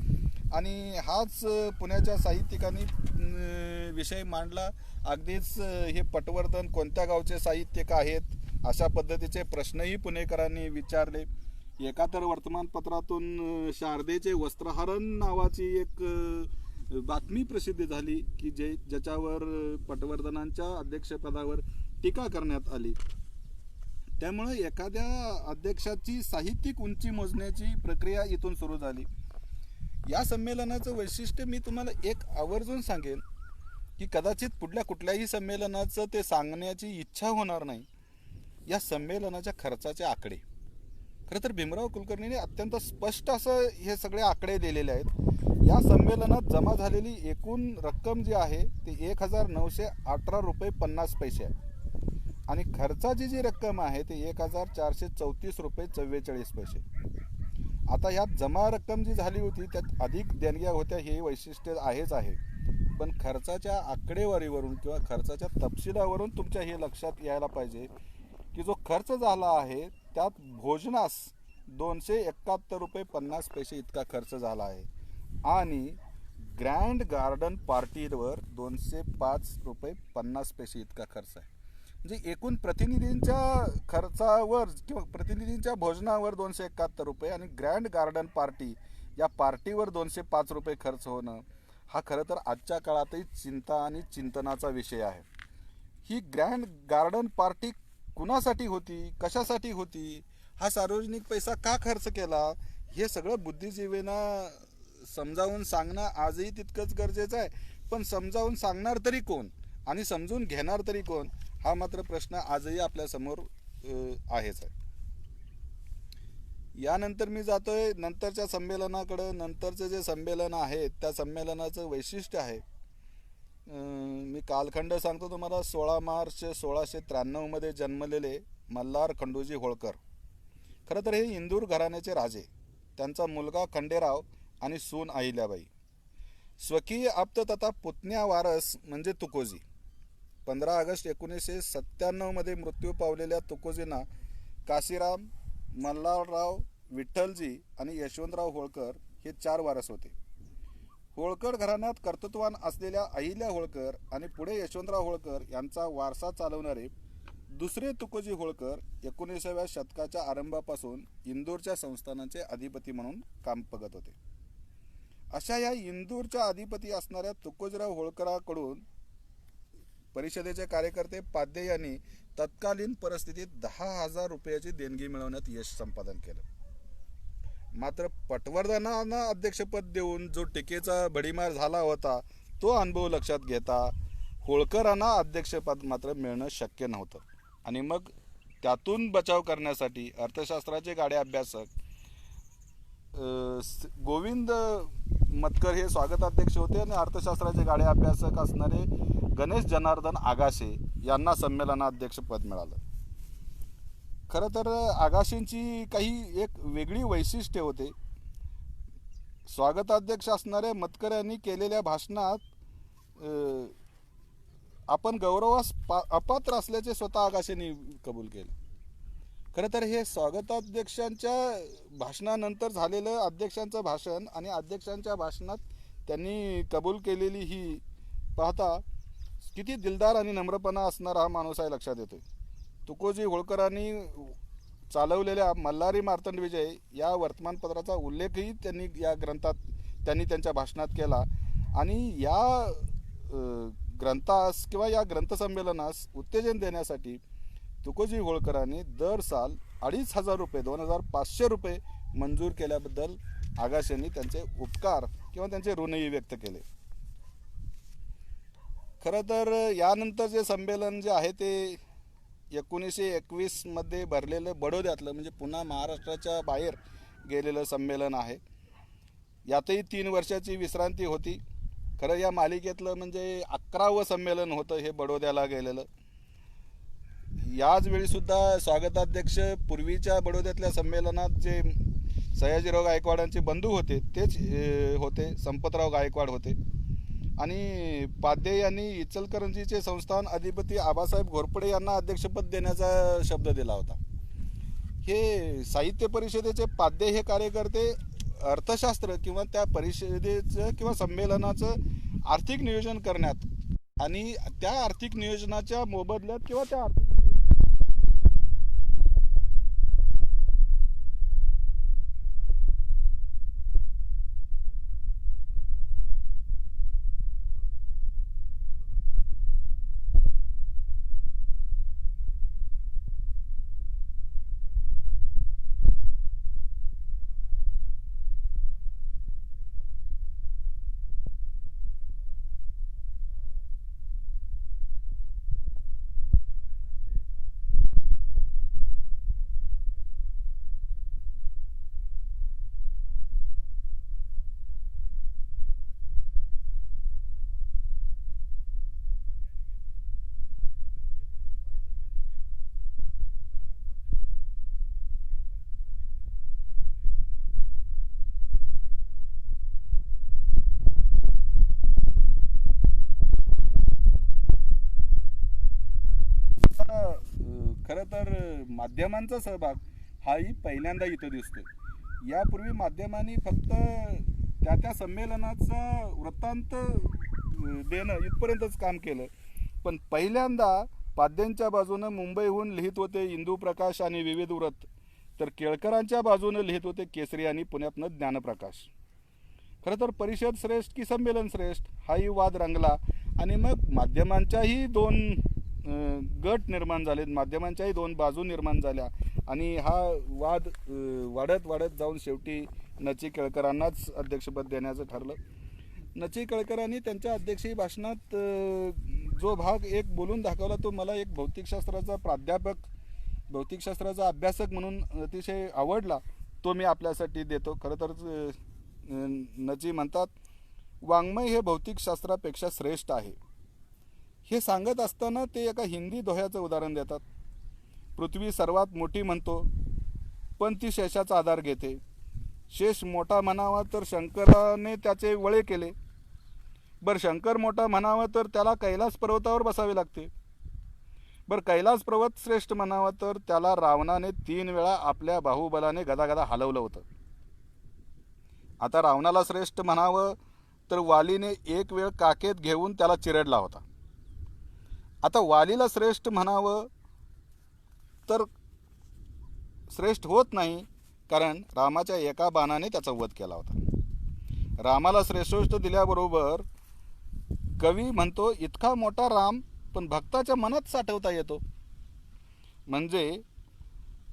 आणि हाच पुण्याच्या साहित्यिकांनी विषय मांडला. अगदीच हे पटवर्धन कोणत्या गावचे साहित्यिक आहेत अशा पद्धतीचे प्रश्नही पुणेकरांनी विचारले. एका तर वर्तमानपत्रातून शारदेचे वस्त्रहरण नावाची एक बातमी प्रसिद्ध झाली की ज्याच्यावर पटवर्धनांच्या अध्यक्षपदावर टीका करण्यात आली. त्यामुळे एखाद्या अध्यक्षाची साहित्यिक उंची मोजण्याची प्रक्रिया इथून सुरू झाली. या संमेलनाचं वैशिष्ट्य मी तुम्हाला एक आवर्जून सांगेन की कदाचित पुढल्या कुठल्याही संमेलनाचं ते सांगण्याची इच्छा होणार नाही. या संमेलनाच्या खर्चाचे आकडे खरं तर भीमराव कुलकर्णीने अत्यंत स्पष्ट असं हे सगळे आकडे दिलेले आहेत. या संमेलनात जमा झालेली एकूण रक्कम जी आहे ती 1,918 रुपये 50 पैसे आहे आणि खर्चाची जी रक्कम आहे ती 1,434 रुपये 44 पैसे. आता यात जमा रक्कम जी झाली होती त्यात अधिक देणग्या होत्या हे वैशिष्ट्य आहेच आहे, पण खर्चाच्या आकडेवारीवरून किंवा खर्चाच्या तपशिलावरून तुमच्या हे लक्षात यायला पाहिजे की जो खर्च झाला आहे त्यात भोजनास 271 रुपये 50 पैसे इतका खर्च झाला आहे आणि ग्रँड गार्डन पार्टीवर 205 रुपये 50 पैसे इतका खर्च आहे. म्हणजे एकूण प्रतिनिधींच्या खर्चावर किंवा प्रतिनिधींच्या भोजनावर 271 रुपये आणि ग्रँड गार्डन पार्टी या पार्टीवर 205 रुपये खर्च होणं हा खरं तर आजच्या काळातही चिंता आणि चिंतनाचा विषय आहे. ही ग्रँड गार्डन पार्टी कुणासाठी होती, कशासाठी होती, हा सार्वजनिक पैसा का खर्च केला, हे सगळं बुद्धिजीवींना समजावून सांगणं आजही तितकंच गरजेचं आहे. पण समजावून सांगणार तरी कोण आणि समजून घेणार तरी कोण हा मात्र प्रश्न आजही आपल्यासमोर आहेच आहे. यानंतर मी जातोय नंतरच्या संमेलनाकडं. नंतरचे जे संमेलन आहे त्या संमेलनाचं वैशिष्ट्य आहे, मी कालखंड सांगतो तुम्हाला. 16 मार्च 1693 मध्ये जन्मलेले मल्हार खंडोजी होळकर. खरं तर हे इंदूर घराण्याचे राजे, त्यांचा मुलगा खंडेराव आणि सून अहिल्याबाई. स्वकीय आप्त तथा पुतण्या वारस म्हणजे तुकोजी. 15 ऑगस्ट 1997 मध्ये मृत्यू पावलेल्या तुकोजींना काशीराम, मल्हारराव, विठ्ठलजी आणि यशवंतराव होळकर हे 4 वारस होते. होळकर घराण्यात कर्तृत्वान असलेल्या अहिल्या होळकर आणि पुढे यशवंतराव होळकर यांचा वारसा चालवणारे दुसरे तुकोजी होळकर 19व्या शतकाच्या आरंभापासून इंदूरच्या संस्थानाचे अधिपती म्हणून काम बघत होते. अशा या इंदूरच्या अधिपती असणाऱ्या तुकोजीराव होळकरांकडून परिषदेचे कार्यकर्ते पाध्ये यांनी तत्कालीन परिस्थितीत 10,000 रुपयाची देणगी मिळवण्यात यश संपादन केलं. मात्र पटवर्धनांना अध्यक्षपद देऊन जो टीकेचा भडीमार झाला होता तो अनुभव लक्षात घेता होळकरांना अध्यक्षपद मात्र मिळणं शक्य नव्हतं. आणि मग त्यातून बचाव करण्यासाठी अर्थशास्त्राचे गाडे अभ्यासक गोविंद मतकर हे स्वागताध्यक्ष होते आणि अर्थशास्त्राचे गाडे अभ्यासक असणारे गणेश जनार्दन आगाशे यांना संमेलनाध्यक्षपद मिळालं. खरं तर आगाशेंची काही एक वेगळी वैशिष्ट्य होते. स्वागताध्यक्ष असणाऱ्या मतकर यांनी केलेल्या भाषणात अ, आपण गौरवास अपात्र असल्याचे स्वतः आगाशेंनी कबूल केले. खरं तर हे स्वागताध्यक्षांच्या भाषणानंतर झालेलं अध्यक्षांचं भाषण आणि अध्यक्षांच्या भाषणात त्यांनी कबूल केलेली ही पाहता किती दिलदार आणि नम्रपणा असणारा हा माणूस आहे लक्षात येतोय. तुकोजी होळकरांनी चालवलेल्या मल्हारी मार्तंड विजय या वर्तमानपत्राचा उल्लेखही त्यांनी या ग्रंथात त्यांनी त्यांच्या भाषणात केला. आणि या ग्रंथास किंवा या ग्रंथसंमेलनास उत्तेजन देण्यासाठी तुकोजी होळकरांनी दर साल 2,500 रुपये 2,500 रुपये मंजूर केल्याबद्दल आगाशेंनी त्यांचे उपकार किंवा त्यांचे ऋणही व्यक्त केले. खरं तर यानंतर जे संमेलन जे आहे ते 1921 मध्ये भरलेलं बडोद्यातलं म्हणजे पुन्हा महाराष्ट्राच्या बाहेर गेलेलं संमेलन आहे. यातही 3 वर्षाची विश्रांती होती. खरं या मालिकेतलं म्हणजे 11वं संमेलन होतं हे बडोद्याला गेलेलं. याच वेळीसुद्धा स्वागताध्यक्ष पूर्वीच्या बडोद्यातल्या संमेलनात जे सयाजीराव गायकवाडांचे बंधू होते तेच होते, संपतराव गायकवाड होते. आणि पाध्ये यांनी इचलकरंजीचे संस्थान अधिपती आबासाहेब घोरपडे यांना अध्यक्षपद देण्याचा शब्द दिला होता. हे साहित्य परिषदेचे पाध्ये हे कार्यकर्ते अर्थशास्त्र किंवा त्या परिषदेचं किंवा संमेलनाचं आर्थिक नियोजन करण्यात आणि त्या आर्थिक नियोजनाच्या मोबदल्यात किंवा त्या आर्थिक खरं तर माध्यमांचा सहभाग हाही पहिल्यांदा इथं दिसतोय. यापूर्वी माध्यमांनी फक्त त्या संमेलनाचा वृत्तांत देणं इथपर्यंतच काम केलं. पण पहिल्यांदा पाध्यांच्या बाजूनं मुंबईहून लिहित होते इंदू प्रकाश आणि विविध व्रत, तर केळकरांच्या बाजूनं लिहित होते केसरी आणि पुण्यातनं ज्ञानप्रकाश. खरं तर परिषद श्रेष्ठ की संमेलन श्रेष्ठ हाही वाद रंगला. आणि मग माध्यमांच्याही दोन गट निर्माण झाले, माध्यमांच्याही दोन बाजू निर्माण झाल्या. आणि हा वाद वाढत वाढत जाऊन शेवटी नची केळकरांनाच अध्यक्षपद देण्याचं ठरलं. नची केळकरांनी त्यांच्या अध्यक्षीय भाषणात जो भाग एक बोलून दाखवला तो मला एक भौतिकशास्त्राचा प्राध्यापक, भौतिकशास्त्राचा अभ्यासक म्हणून अतिशय आवडला. तो मी आपल्यासाठी देतो. खरं तर नची म्हणतात, वाङ्मय हे भौतिकशास्त्रापेक्षा श्रेष्ठ आहे. हे सांगत असताना ते एका हिंदी दोह्याचं उदाहरण देतात. पृथ्वी सर्वात मोठी म्हणतो, पण ती शेषाचा आधार घेते. शेष मोठा म्हणावा तर शंकराने त्याचे वळे केले. बरं, शंकर मोठा म्हणावा तर त्याला कैलास पर्वतावर बसावे लागते. बरं, कैलास पर्वत श्रेष्ठ म्हणावा तर त्याला रावणाने 3 वेळा आपल्या बाहुबलाने गदागदा हलवलं होतं. आता रावणाला श्रेष्ठ म्हणावं तर वालीने 1 वेळ काखेत घेऊन त्याला चिरडला होता. आता वालीला श्रेष्ठ म्हणावं तर श्रेष्ठ होत नाही, कारण रामाच्या एका बाणाने त्याचा वध केला होता. रामाला श्रेष्ठोष्ट दिल्याबरोबर कवी म्हणतो, इतका मोठा राम पण भक्ताच्या मनात साठवता येतो. म्हणजे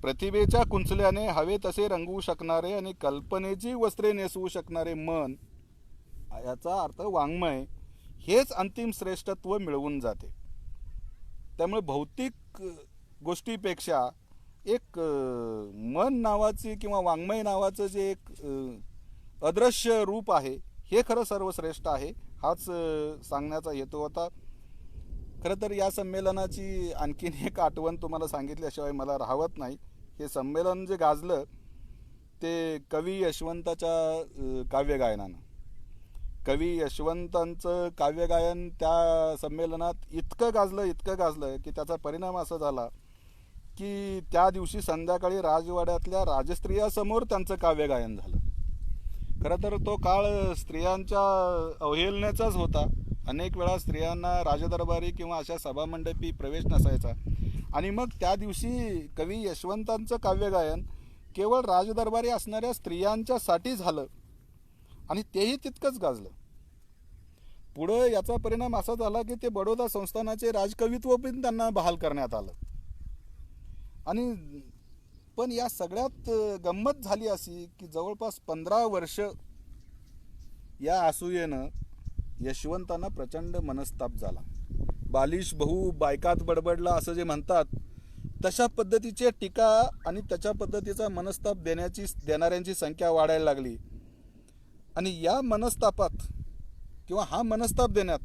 प्रतिभेच्या कुंचल्याने हवे तसे रंगवू शकणारे आणि कल्पनेची वस्त्रे नेसवू शकणारे मन, याचा अर्थ वाङ्मय हेच अंतिम श्रेष्ठत्व मिळवून जाते. त्यामुळे भौतिक गोष्टीपेक्षा एक मन नावाची किंवा वाङ्मय नावाचं जे एक अदृश्य रूप आहे हे खरं सर्वश्रेष्ठ आहे, हाच सांगण्याचा हेतू होता. खरं तर या संमेलनाची आणखीन एक आठवण तुम्हाला सांगितल्याशिवाय मला राहवत नाही. हे संमेलन जे गाजलं ते कवी यशवंताच्या काव्यगायनानं. कवी यशवंतांचं काव्यगायन त्या संमेलनात इतकं गाजलं की त्याचा परिणाम असा झाला की त्या दिवशी संध्याकाळी राजवाड्यातल्या राजस्त्रियासमोर त्यांचं काव्यगायन झालं. खरं तर तो काळ स्त्रियांच्या अवहेलनेचाच होता. अनेक वेळा स्त्रियांना राजदरबारी किंवा अशा सभामंडपी प्रवेश नसायचा. आणि मग त्या दिवशी कवी यशवंतांचं काव्यगायन केवळ राजदरबारी असणाऱ्या स्त्रियांच्यासाठी झालं आणि तेही तितकंच गाजलं. पुढं याचा परिणाम असा झाला की ते बडोदा संस्थानाचे राजकवित्व पण त्यांना बहाल करण्यात आलं. आणि पण या सगळ्यात गंमत झाली अशी की जवळपास 15 वर्ष या असूयेनं यशवंतांना प्रचंड मनस्ताप झाला. बालिश बहु बायकात बडबडला असं जे म्हणतात, तशा पद्धतीची टीका आणि त्याच्या पद्धतीचा मनस्ताप देणाऱ्यांची संख्या वाढायला लागली. आणि या मनस्तापात किंवा हा मनस्ताप देण्यात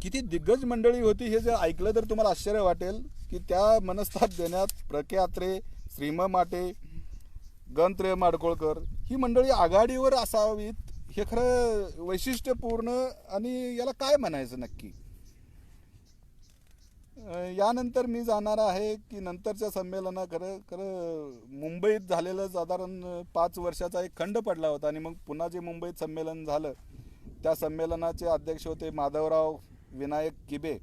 किती दिग्गज मंडळी होती हे जर ऐकलं तर तुम्हाला आश्चर्य वाटेल की त्या मनस्ताप देण्यात प्रख्यात्रे, श्रीम माटे, गणत्रे माडकोळकर ही मंडळी आघाडीवर असावीत हे खरं वैशिष्ट्यपूर्ण. आणि याला काय म्हणायचं नक्की. यानंतर मी जाणार आहे की नंतरच्या संमेलना खरं खरं मुंबईत झालेलं साधारण 5 वर्षाचा एक खंड पडला होता. आणि मग पुन्हा जे मुंबईत संमेलन झालं त्या संमेलनाचे अध्यक्ष होते माधवराव विनायक किबे.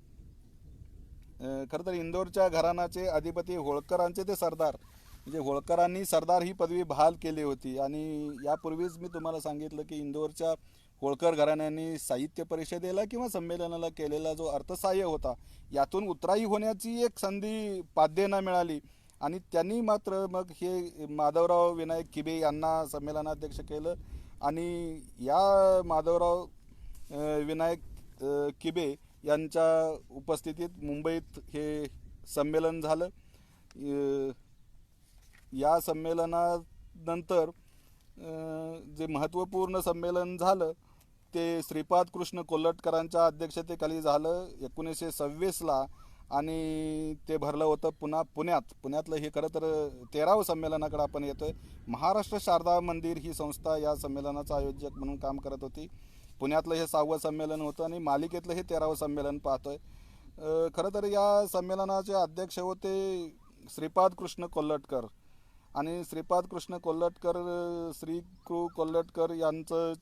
खरं तर इंदोरच्या घराण्याचे अधिपती होळकरांचे ते सरदार, म्हणजे होळकरांनी सरदार ही पदवी बहाल केली होती. आणि यापूर्वीच मी तुम्हाला सांगितलं की इंदोरच्या होळकर घराण्याने साहित्य परिषदेला किंवा संमेलनाला केलेला जो अर्थसहाय्य होता यातून उतराई होण्याची एक संधी पाद्यांना मिळाली. आणि त्यांनी मात्र मग हे माधवराव विनायक किबे यांना संमेलनाध्यक्ष केलं. आणि या माधवराव विनायक किबे यांच्या उपस्थितीत मुंबईत हे संमेलन झालं. या संमेलनानंतर जे महत्त्वपूर्ण संमेलन झालं ते श्रीपाद कृष्ण कोल्हटकरांच्या अध्यक्षतेखाली झालं 1926ला. आणि ते भरलं होतं पुण्यातलं. हे खरं तर 13वं संमेलनाकडे आपण येतोय. महाराष्ट्र शारदा मंदिर ही संस्था या संमेलनाचा आयोजक म्हणून काम करत होती. पुण्यातलं हे 6वं संमेलन होतं आणि मालिकेतलं हे 13वं संमेलन पाहतोय. खरं तर या संमेलनाचे अध्यक्ष होते श्रीपाद कृष्ण कोल्हटकर. आणि श्रीपाद कृष्ण कोल्हटकर, श्री कृ कोल्हटकर यांचं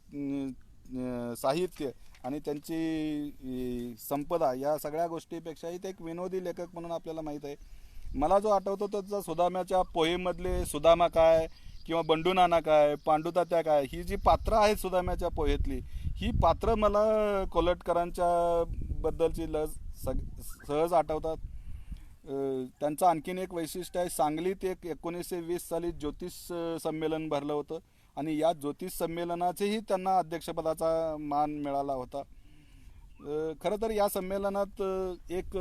साहित्य आणि त्यांची संपदा या सगळ्या गोष्टीपेक्षाही ते एक विनोदी लेखक म्हणून आपल्याला माहीत आहे. मला जो आठवतो त्याचा सुदाम्याच्या पोहेमधले सुदामा काय किंवा बंडू नाना काय, पांडुतात्या काय, ही जी पात्रं आहेत सुदाम्याच्या पोहेतली, ही पात्रं मला कोल्हटकरांच्या बद्दलची सहज आठवतात. त्यांचं आणखीन एक वैशिष्ट्य आहे, सांगलीत एक 1920 साली ज्योतिष संमेलन भरलं होतं आणि या ज्योतिष संमेलनाचेही त्यांना अध्यक्षपदाचा मान मिळाला होता. खरं तर या संमेलनात एक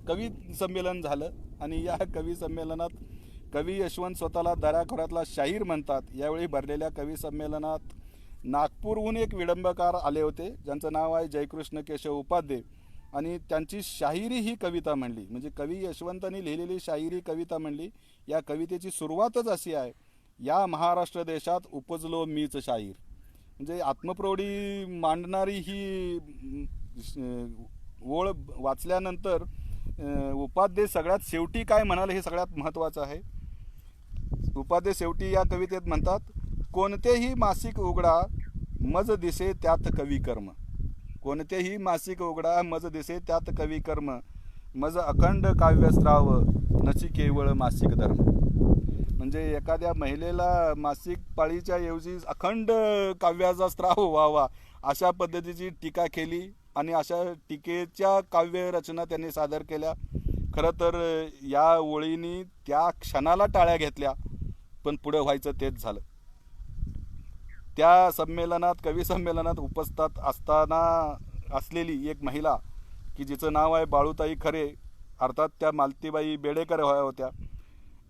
कवी संमेलन झालं आणि या कवी संमेलनात कवी यशवंत स्वतःला दऱ्याखोऱ्यातला शाहीर म्हणतात. यावेळी भरलेल्या कवी संमेलनात नागपूरहून एक विडंबकार आले होते ज्यांचं नाव आहे जयकृष्ण केशव उपाध्ये. आणि त्यांची शाहिरी ही कविता म्हणली, म्हणजे कवी यशवंतांनी लिहिलेली शाहिरी कविता म्हणली. या कवितेची सुरुवातच अशी आहे, या महाराष्ट्र देशात उपजलो मीच शाहीर. म्हणजे आत्मप्रौढी मांडणारी ही ओळ वाचल्यानंतर उपाध्ये सगळ्यात शेवटी काय म्हणाले हे सगळ्यात महत्त्वाचं आहे. उपाध्ये शेवटी या कवितेत म्हणतात, कोणतेही मासिक उघडा मज दिसे त्यात कवी कर्म. कोणतेही मासिक उघडा मज दिसे त्यात कवी कर्म, मज अखंड काव्यस्राव नची केवळ मासिक धर्म. म्हणजे एखाद्या महिलेला मासिक पाळीच्या ऐवजी अखंड काव्याचा स्राव व्हावा अशा पद्धतीची टीका केली आणि अशा टीकेच्या काव्य रचना त्यांनी सादर केल्या. खरं तर या ओळींनी त्या क्षणाला टाळ्या घेतल्या, पण पुढे व्हायचं तेच झालं. त्या संमेलनात, कवी संमेलनात उपस्थित असताना असलेली एक महिला की जिचं नाव आहे बाळूताई खरे, अर्थात त्या मालतीबाई बेडेकर होत्या.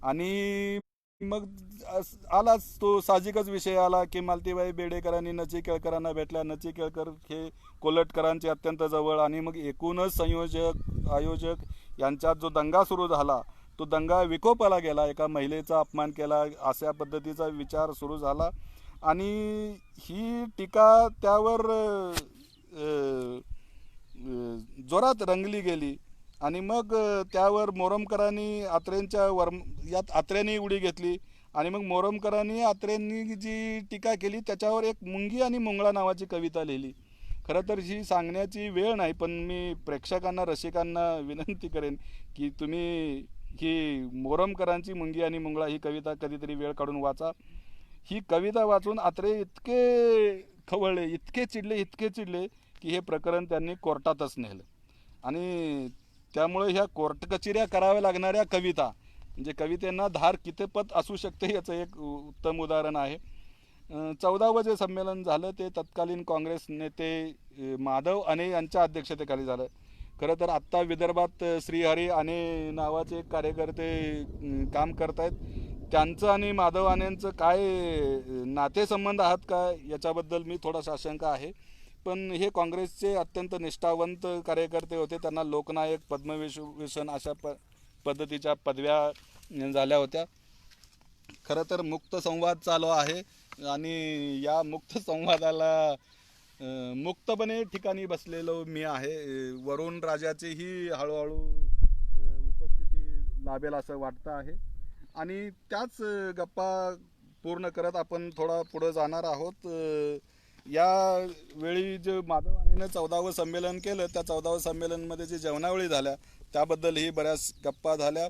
आणि मग आलाच तो साहजिकच विषय आला की मालतीबाई बेडेकरांनी नची केळकरांना भेटल्या. नची केळकर हे कोल्हटकरांचे अत्यंत जवळ. आणि मग एकूणच आयोजक यांच्यात जो दंगा सुरू झाला तो दंगा विकोपाला गेला, एका महिलेचा अपमान केला अशा पद्धतीचा विचार सुरू झाला आणि ही टीका त्यावर जोरात रंगली गेली आणि मग त्यावर मोरमकरांनी यात आत्र्यांनी उडी घेतली आणि मग मोरमकरांनी आत्र्यांनी जी टीका केली त्याच्यावर एक मुंगी आणि मुंगळा नावाची कविता लिहिली. खरं तर ही सांगण्याची वेळ नाही, पण मी प्रेक्षकांना रसिकांना विनंती करेन की तुम्ही ही मोरमकरांची मुंगी आणि मुंगळा ही कविता कधीतरी वेळ काढून वाचा. ही कविता वाचून आत्रे इतके खवळले, इतके चिडले की हे प्रकरण त्यांनी कोर्टातच नेलं आणि त्यामुळे ह्या कोर्ट कचेऱ्या कराव्या लागणाऱ्या कविता म्हणजे कवितेंना धार कितपत असू शकते याचं एक उत्तम उदाहरण आहे. 14वं जे संमेलन झालं ते तत्कालीन काँग्रेस नेते माधव आणे यांच्या अध्यक्षतेखाली झालं. खरं तर आत्ता विदर्भात श्रीहरी आणे नावाचे एक कार्यकर्ते काम करत आहेत. त्यांचं आणि माधव आण्यांचं काय नातेसंबंध आहात का याच्याबद्दल मी थोडासा आशंका आहे, पण हे काँग्रेसचे अत्यंत निष्ठावंत कार्यकर्ते होते. त्यांना लोकनायक, पद्मविभूषण अशा पद्धतीच्या पदव्या झाल्या होत्या. खरं तर मुक्त संवाद चालू आहे आणि या मुक्त संवादाला मुक्तपणे ठिकाणी बसलेलो मी आहे. वरुण राजाचीही हळूहळू उपस्थिती लाभेल असं वाटतं आहे आणि त्याच गप्पा पूर्ण करत आपण थोडा पुढं जाणार आहोत. यावेळी जे माधव आणेनं 14वं संमेलन केलं त्या 14व्या संमेलनमध्ये जे जेवणावळी झाल्या त्याबद्दलही बऱ्याच गप्पा झाल्या.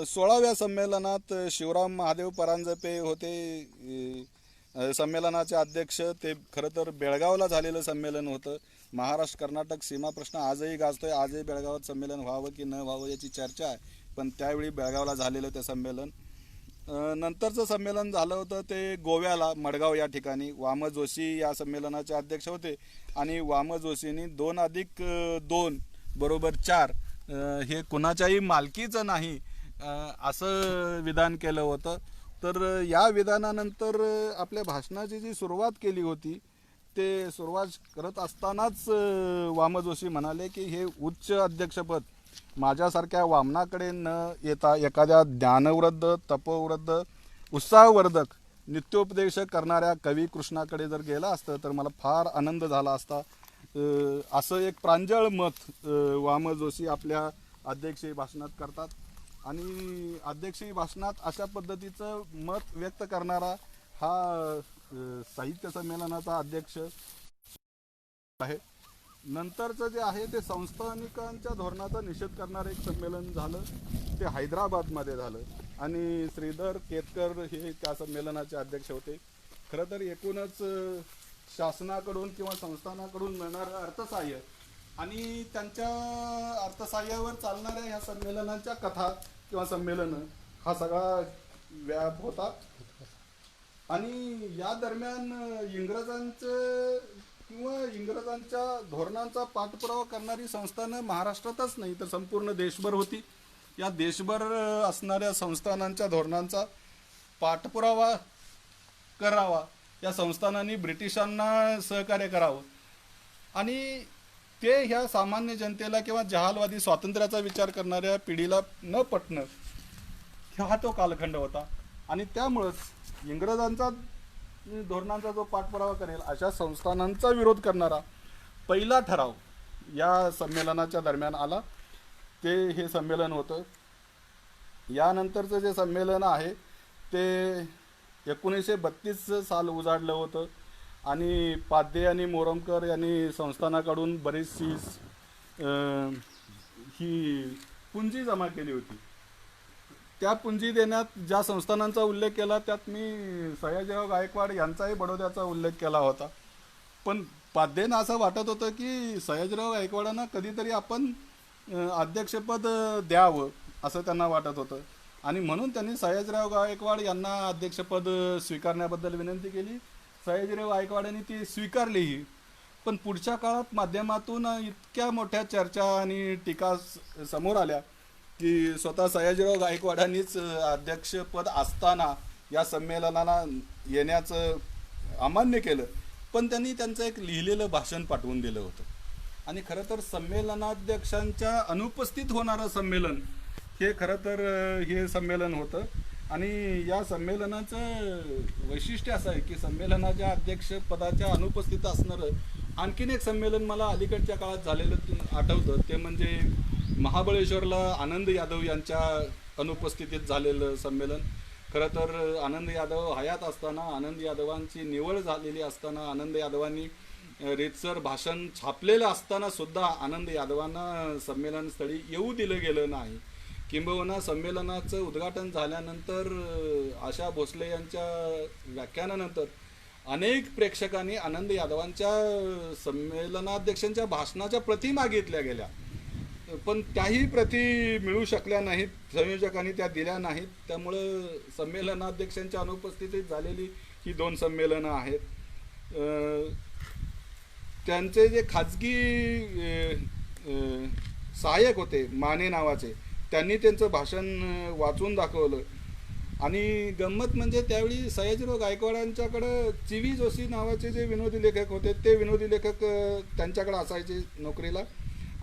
16व्या संमेलनात शिवराम महादेव परांजपे होते संमेलनाचे अध्यक्ष. ते खरं तर बेळगावला झालेलं संमेलन होतं. महाराष्ट्र कर्नाटक सीमा प्रश्न आजही गाजतोय. आजही बेळगावात संमेलन व्हावं की न व्हावं याची चर्चा आहे, पण त्यावेळी बेळगावला झालेलं ते संमेलन. नंतरचं संमेलन झालं होतं ते गोव्याला मडगाव या ठिकाणी. वाम जोशी या संमेलनाचे अध्यक्ष होते आणि वाम जोशींनी 2+2 = 4 हे कुणाच्याही मालकीचं नाही असं विधान केलं होतं. तर या विधानानंतर आपल्या भाषणाची जी सुरुवात केली होती ते सुरुवात करत असतानाच वाम जोशी म्हणाले की हे उच्च अध्यक्षपद माझ्यासारख्या वामनाकडे न येता एखाद्या ज्ञानवृद्ध, तपोवृद्ध, उत्साहवर्धक, नित्योपदेश करणाऱ्या कवी कृष्णाकडे जर गेला असतं तर मला फार आनंद झाला असता. असं एक प्रांजळ मत वाम जोशी आपल्या अध्यक्षीय भाषणात करतात आणि अध्यक्षीय भाषणात अशा पद्धतीचं मत व्यक्त करणारा हा साहित्य संमेलनाचा अध्यक्ष आहे. नंतरचं जे आहे ते संस्थानिकांच्या धोरणाचा निषेध करणारं एक संमेलन झालं. ते हैदराबादमध्ये झालं आणि श्रीधर केतकर हे त्या संमेलनाचे अध्यक्ष होते. खरं तर एकूणच शासनाकडून किंवा संस्थानाकडून मिळणारं अर्थसहाय्य आणि त्यांच्या अर्थसहाय्यावर चालणाऱ्या ह्या संमेलनांच्या कथा किंवा संमेलनं हा सगळा व्याप होता. आणि या दरम्यान इंग्रजांच्या धोरणांचा पाठपुरावा करणारी संस्थानं महाराष्ट्रातच नाही तर संपूर्ण देशभर होती. या देशभर असणाऱ्या संस्थानांच्या धोरणांचा पाठपुरावा करावा, या संस्थानांनी ब्रिटिशांना सहकार्य करावं आणि ते ह्या सामान्य जनतेला किंवा जहालवादी स्वातंत्र्याचा विचार करणाऱ्या पिढीला न पटणं हा तो कालखंड होता. आणि त्यामुळंच इंग्रजांचा धोरणांचा जो पाठपुरावा करेल अशा संस्थानांचा विरोध करणारा पहिला ठराव या संमेलनाच्या दरम्यान आला. ते हे संमेलन होतं. यानंतरचं जे संमेलन आहे ते 1932 साल उजाडलं होतं आणि पाध्ये आणि मोरमकर यांनी संस्थानाकडून बरीचशी ही पुंजी जमा केली होती. त्या पुंजी देण्यात ज्या संस्थानांचा उल्लेख केला त्यात मी सयाजीराव गायकवाड यांचाही बडोद्याचा उल्लेख केला होता. पण पाध्येंना असं वाटत होतं की सयाजीराव गायकवाडांना कधीतरी आपण अध्यक्षपद द्यावं असं त्यांना वाटत होतं आणि म्हणून त्यांनी सयाजीराव गायकवाड यांना अध्यक्षपद स्वीकारण्याबद्दल विनंती केली. सयाजीराव गायकवाडांनी ती स्वीकारलीही. पण पुढच्या काळात माध्यमातून इतक्या मोठ्या चर्चा आणि टीका समोर आल्या की स्वतः सयाजीराव गायकवाडांनीच अध्यक्षपद असताना या संमेलनाला येण्याचं अमान्य केलं. पण त्यांनी त्यांचं एक लिहिलेलं भाषण पाठवून दिलं होतं आणि खरं तर संमेलनाध्यक्षांच्या अनुपस्थित होणारं संमेलन हे खरं तर हे संमेलन होतं. आणि या संमेलनाचं वैशिष्ट्य असं आहे की संमेलनाच्या अध्यक्षपदाच्या अनुपस्थित असणारं आणखीन एक संमेलन मला अलीकडच्या काळात झालेलं आठवतं. ते म्हणजे महाबळेश्वरला आनंद यादव यांच्या अनुपस्थितीत झालेलं संमेलन. खरं तर आनंद यादव हयात असताना, आनंद यादवांची निवड झालेली असताना, आनंद यादवांनी रीतसर भाषण छापलेलं असताना सुद्धा आनंद यादवांना संमेलनस्थळी येऊ दिलं गेलं नाही. किंबहुना संमेलनाचं उद्घाटन झाल्यानंतर आशा भोसले यांच्या व्याख्यानानंतर अनेक प्रेक्षकांनी आनंद यादवांच्या संमेलनाध्यक्षांच्या भाषणाच्या प्रती मागितल्या गेल्या, पण त्याही प्रती मिळू शकल्या नाहीत, संयोजकांनी त्या दिल्या नाहीत. त्यामुळं संमेलनाध्यक्षांच्या अनुपस्थितीत झालेली ही 2 संमेलनं आहेत. त्यांचे जे खाजगी सहाय्यक होते माने नावाचे, त्यांनी त्यांचं भाषण वाचून दाखवलं. आणि गंमत म्हणजे त्यावेळी सयाजीराव गायकवाडांच्याकडं चिवी जोशी नावाचे जे विनोदी लेखक होते, ते विनोदी लेखक त्यांच्याकडे असायचे नोकरीला.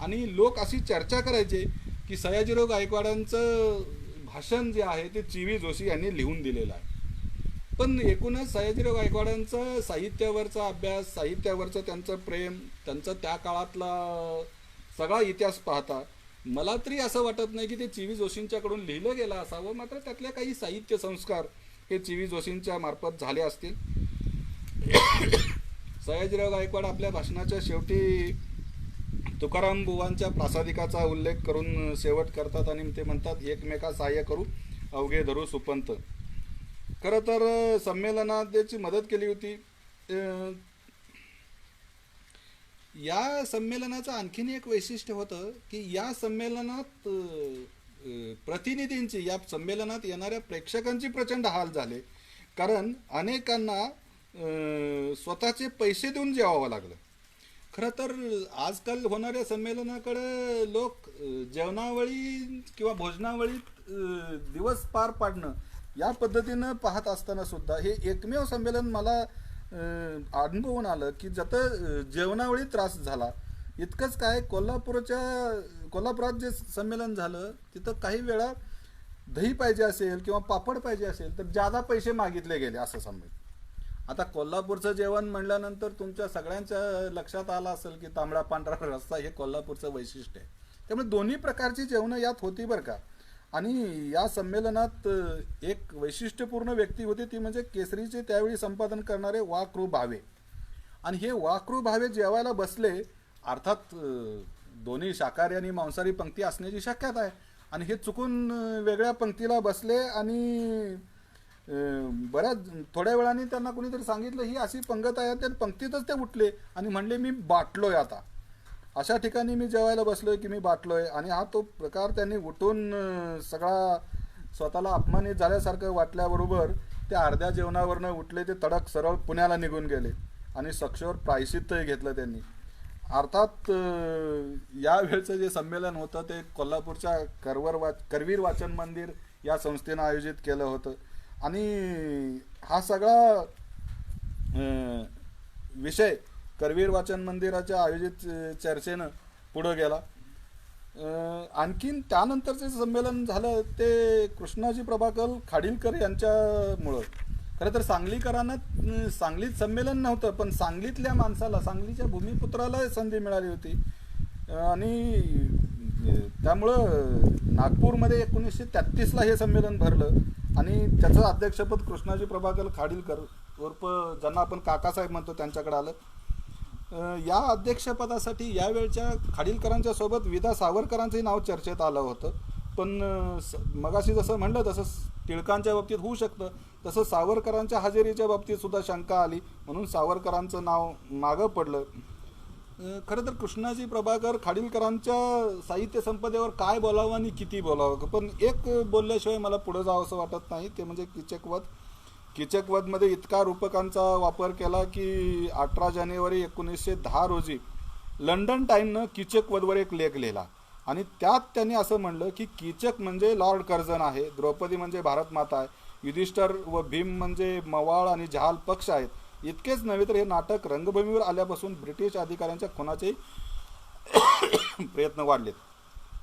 आणि लोक अशी चर्चा करायचे की सयाजीराव गायकवाडांचं भाषण जे आहे ते चिवी जोशी यांनी लिहून दिलेलं आहे. पण एकूणच सयाजीराव गायकवाडांचं साहित्यावरचा अभ्यास, साहित्यावरचं त्यांचं प्रेम, त्यांचं त्या काळातला सगळा इतिहास पाहता मला तरी असं वाटत नाही की ते चिवी जोशींच्याकडून लिहिलं गेलं असावं. मात्र त्यातल्या काही साहित्य संस्कार हे चिवी जोशींच्या मार्फत झाले असतील. सयाजीराव गायकवाड आपल्या भाषणाच्या शेवटी तुकाराम बुवांच्या प्रासादिकाचा उल्लेख करून शेवट करतात आणि ते म्हणतात, एकमेका सहाय्य करू अवघे धरू सुपंत. खरं तर संमेलनाची मदत केली होती. या संमेलनाचं आणखीन एक वैशिष्ट्य होतं की या संमेलनात प्रतिनिधींची, या संमेलनात येणाऱ्या प्रेक्षकांची प्रचंड हाल झाले. कारण अनेकांना स्वतःचे पैसे देऊन जेवावं लागलं. खरं तर आजकाल होणाऱ्या संमेलनाकडे लोक जेवणावळी किंवा भोजनावळीत दिवस पार पाडणं या पद्धतीनं पाहत असताना सुद्धा हे एकमेव संमेलन मला अनुभवून आलं की ज्यात जेवणावळी त्रास झाला. इतकंच काय, कोल्हापुरात जे संमेलन झालं तिथं काही वेळा दही पाहिजे असेल किंवा पापड पाहिजे असेल तर जादा पैसे मागितले गेले असं समज. आता कोल्हापूरचं जेवण म्हणल्यानंतर तुमच्या सगळ्यांच्या लक्षात आलं असेल की तांबडा पांढरा रस्सा हे कोल्हापूरचं वैशिष्ट्य आहे. त्यामुळे दोन्ही प्रकारची जेवणं यात होती बरं का. आणि या संमेलनात एक वैशिष्ट्यपूर्ण व्यक्ती होती, ती म्हणजे केसरीचे त्यावेळी संपादन करणारे वा.कृ. भावे. आणि हे वा.कृ. भावे जेवायला बसले. अर्थात दोन्ही शाकाहारी आणि मांसाहारी पंक्ती असण्याची शक्यता आहे. आणि हे चुकून वेगळ्या पंक्तीला बसले आणि बऱ्याच थोड्या वेळाने त्यांना कोणीतरी सांगितलं ही अशी पंगत आहे, त्या पंक्तीतच ते उठले आणि म्हणले मी बाटलोय आता. अशा ठिकाणी मी जेवायला बसलोय की मी बाटलोय. आणि हा तो प्रकार त्यांनी उठून सगळा स्वतःला अपमानित झाल्यासारखं वाटल्याबरोबर त्या अर्ध्या जेवणावरनं उठले, ते तडक सरळ पुण्याला निघून गेले आणि सक्षोर प्रायश्चित्तही घेतलं त्यांनी. अर्थात या वेळचं जे संमेलन होतं ते कोल्हापूरच्या करवीर वाचन मंदिर या संस्थेनं आयोजित केलं होतं. आणि हा सगळा विषय करवीर वाचन मंदिराच्या आयोजित चर्चेनं पुढं गेला. आणखीन त्यानंतरचे संमेलन झालं ते कृष्णाजी प्रभाकर खाडीलकर यांच्यामुळं. खरं तर सांगलीकरांना सांगलीत संमेलन नव्हतं, पण सांगलीतल्या माणसाला, सांगलीच्या भूमिपुत्राला संधी मिळाली होती. आणि त्यामुळं नागपूरमध्ये 1933ला हे संमेलन भरलं आणि त्याचं अध्यक्षपद कृष्णाजी प्रभाकर खाडीलकर उर्फ ज्यांना आपण काकासाहेब म्हणतो त्यांच्याकडे आलं. या अध्यक्षपदासाठी यावेळच्या खाडीलकरांच्या सोबत विदा सावरकरांचंही नाव चर्चेत आलं होतं. पण मगाशी जसं म्हणलं तसं टिळकांच्या बाबतीत होऊ शकतं, तसं सावरकरांच्या हजेरीच्या बाबतीत सुद्धा शंका आली, म्हणून सावरकरांचं नाव मागं पडलं. खरं तर कृष्णाजी प्रभाकर खाडीलकरांच्या साहित्य संपदेवर काय बोलावं आणि किती बोलावं, पण एक बोलल्याशिवाय मला पुढं जावं असं वाटत नाही, ते म्हणजे कीचकवध. कीचकवधमध्ये इतका रूपकांचा वापर केला की 18 जानेवारी 1910 रोजी लंडन टाईमनं कीचकवधवर एक लेख लिहिला आणि त्यात त्यांनी असं म्हणलं की कीचक म्हणजे लॉर्ड कर्झन आहे, द्रौपदी म्हणजे भारत माता आहे, युधिष्ठिर व भीम म्हणजे मवाळ आणि जहाल पक्ष आहेत. इतकेच नव्हे तर हे नाटक रंगभूमीवर आल्यापासून ब्रिटिश अधिकाऱ्यांच्या खुनाचे प्रयत्न वाढलेत.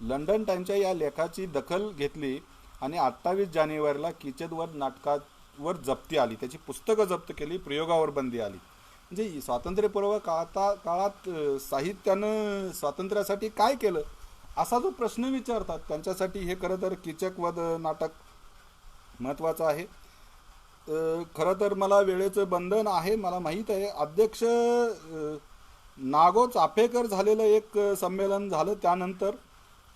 लंडन टाइमच्या या लेखाची दखल घेतली आणि 28 जानेवारीला किचनवर नाटकावर जप्ती आली, त्याची पुस्तकं जप्त केली, प्रयोगावर बंदी आली. म्हणजे स्वातंत्र्यपूर्व काळात साहित्यानं स्वातंत्र्यासाठी काय केलं असा जो प्रश्न विचारतात त्यांच्यासाठी हे खरं तर कीचकवध नाटक महत्त्वाचं आहे. खरं तर मला वेळेचं बंधन आहे, मला माहीत आहे. अध्यक्ष नागो चाफेकर झालेलं एक संमेलन झालं त्यानंतर,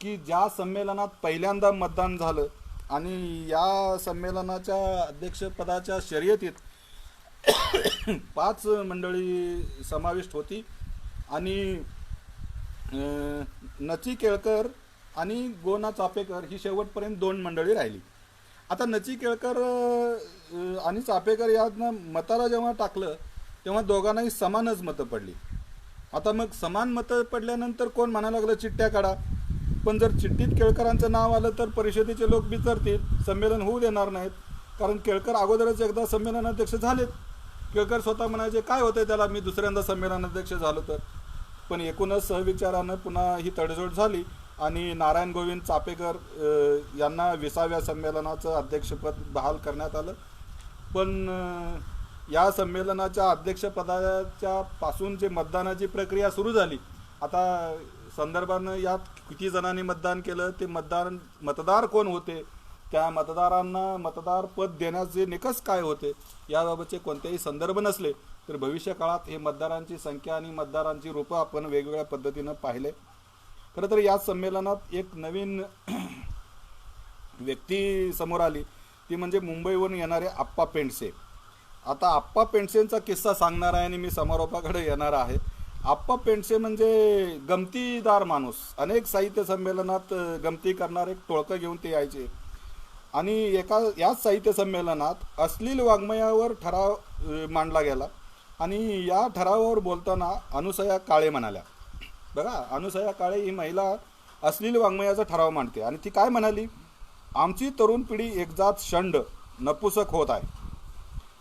की ज्या संमेलनात पहिल्यांदा मतदान झालं आणि या संमेलनाच्या अध्यक्षपदाच्या शर्यतीत 5 मंडळी समाविष्ट होती आणि नची केळकर आणि गोना चाफेकर ही शेवटपर्यंत 2 मंडळी राहिली. आता नची केळकर आणि चाफेकर यांना मताला जेव्हा टाकलं तेव्हा दोघांनाही समानच मतं पडली. आता मग समान मतं पडल्यानंतर कोण म्हणायला लागलं चिठ्ठ्या काढा, पण जर चिठ्ठीत केळकरांचं नाव आलं तर परिषदेचे लोक बिचरतील, संमेलन होऊ देणार नाहीत. कारण केळकर अगोदरच एकदा संमेलनाध्यक्ष झालेत. केळकर स्वतः म्हणायचे काय होतंय त्याला, मी दुसऱ्यांदा संमेलनाध्यक्ष झालो तर. पण एकूणच सहविचारानं पुन्हा ही तडजोड झाली आणि नारायण गोविंद चाफेकर यांना 20व्या संमेलनाचं अध्यक्षपद बहाल करण्यात आलं. पण या संमेलनाच्या अध्यक्षपदाच्या पासून जे मतदानाची प्रक्रिया सुरू झाली, आता संदर्भानं यात किती जणांनी मतदान केलं, ते मतदार कोण होते, त्या मतदारांना मतदार पद देण्याचे निकष काय होते याबाबतचे कोणतेही संदर्भ नसले तर भविष्य काळात हे मतदारांची संख्या आणि मतदारांची रूपं आपण वेगवेगळ्या पद्धतीनं पाहिले. खरं तर या संमेलनात एक नवीन व्यक्ती समोर आली, ती म्हणजे मुंबईवरून येणारे आप्पा पेंडसे. आता आप्पा पेंडसेंचा किस्सा सांगणार आहे आणि मी समारोपाकडे येणार आहे. आप्पा पेंडसे म्हणजे गमतीदार माणूस. अनेक साहित्य संमेलनात गमती करणारे एक टोळकं घेऊन ते यायचे आणि याच साहित्य संमेलनात अश्लील वाङ्मयावर ठराव मांडला गेला आणि या ठरावावर बोलताना अनुसया काळे म्हणाल्या. बघा, अनुसया काळे ही महिला अश्लील वाङ्मयाचा ठराव मांडते आणि ती काय म्हणाली, आमची तरुण पिढी एकजात शंड नपुसक होत आहे.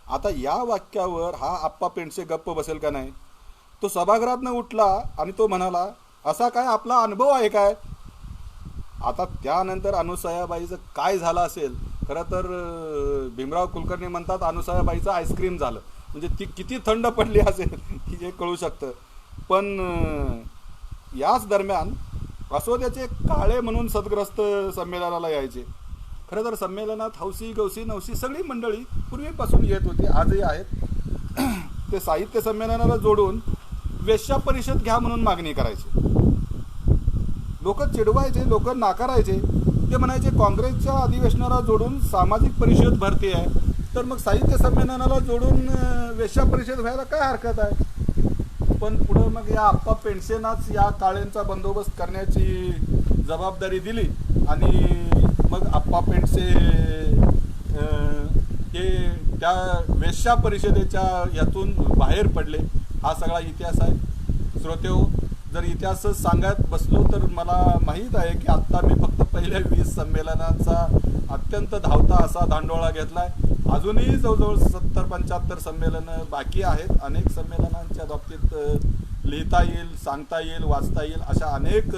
आता या वाक्यावर हा आप्पा पेंडसे गप्प बसेल का नाही? तो सभागृहातनं उठला आणि तो म्हणाला, असा काय आपला अनुभव आहे काय? आता त्यानंतर अनुसयाबाईचं काय झालं असेल, खरं तर भीमराव कुलकर्णी म्हणतात अनुसयाबाईचं आईस्क्रीम झालं. म्हणजे ती किती थंड पडली असेल की हे कळू शकतं. पण याच दरम्यान असोद्याचे काळे म्हणून सदग्रस्त संमेलनाला यायचे. खरं तर संमेलनात हौसी गौसी नवसी सगळी मंडळी पूर्वीपासून येत होती, आजही आहेत. ते साहित्य संमेलनाला जोडून वेश्या परिषद घ्या म्हणून मागणी करायची. लोक चिडवायचे, लोक नाकारायचे. ते म्हणायचे काँग्रेसच्या अधिवेशनाला जोडून सामाजिक परिषद भरती आहे, तर मग साहित्य संमेलनाला जोडून वेश्या परिषद व्हायला काय हरकत आहे. पण पुढं मग या आप्पा पेंडसेंनाच या काळ्यांचा बंदोबस्त करण्याची जबाबदारी दिली आणि मग आप्पा पेंडसे हे त्या वेश्या परिषदेच्या यातून बाहेर पडले. हा सगळा इतिहास आहे. श्रोतेहो, जर इतिहासच सांगत बसलो तर मला माहीत आहे की आत्ता मी फक्त पहिल्या 20 संमेलनांचा अत्यंत धावता असा धांडोळा घेतला आहे. अजूनही जवळजवळ 70-75 संमेलनं बाकी आहेत. अनेक संमेलनांच्या बाबतीत लिहिता येईल, सांगता येईल, वाचता येईल अशा अनेक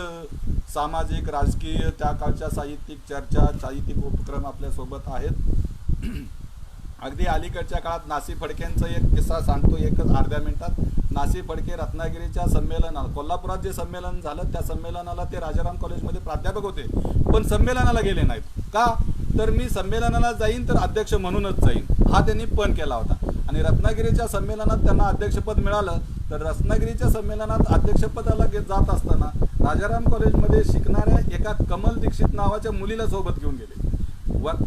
सामाजिक, राजकीय, त्या काळच्या साहित्यिक चर्चा, साहित्यिक उपक्रम आपल्यासोबत आहेत. अगदी अलीकडच्या काळात नासी फडकेंचा एक किस्सा सांगतो एकच अर्ध्या मिनिटात. नासी फडके रत्नागिरीच्या संमेलनाला, कोल्हापुरात जे संमेलन झालं त्या संमेलनाला ते राजाराम कॉलेजमध्ये प्राध्यापक होते, पण संमेलनाला गेले नाहीत. का तर मी संमेलनाला जाईन तर अध्यक्ष म्हणूनच जाईन हा त्यांनी पण केला होता. आणि रत्नागिरीच्या संमेलनात त्यांना अध्यक्षपद मिळालं तर रत्नागिरीच्या संमेलनात अध्यक्षपदाला जात असताना राजाराम कॉलेजमध्ये शिकणाऱ्या एका कमल दीक्षित नावाच्या मुलीला सोबत घेऊन गेले.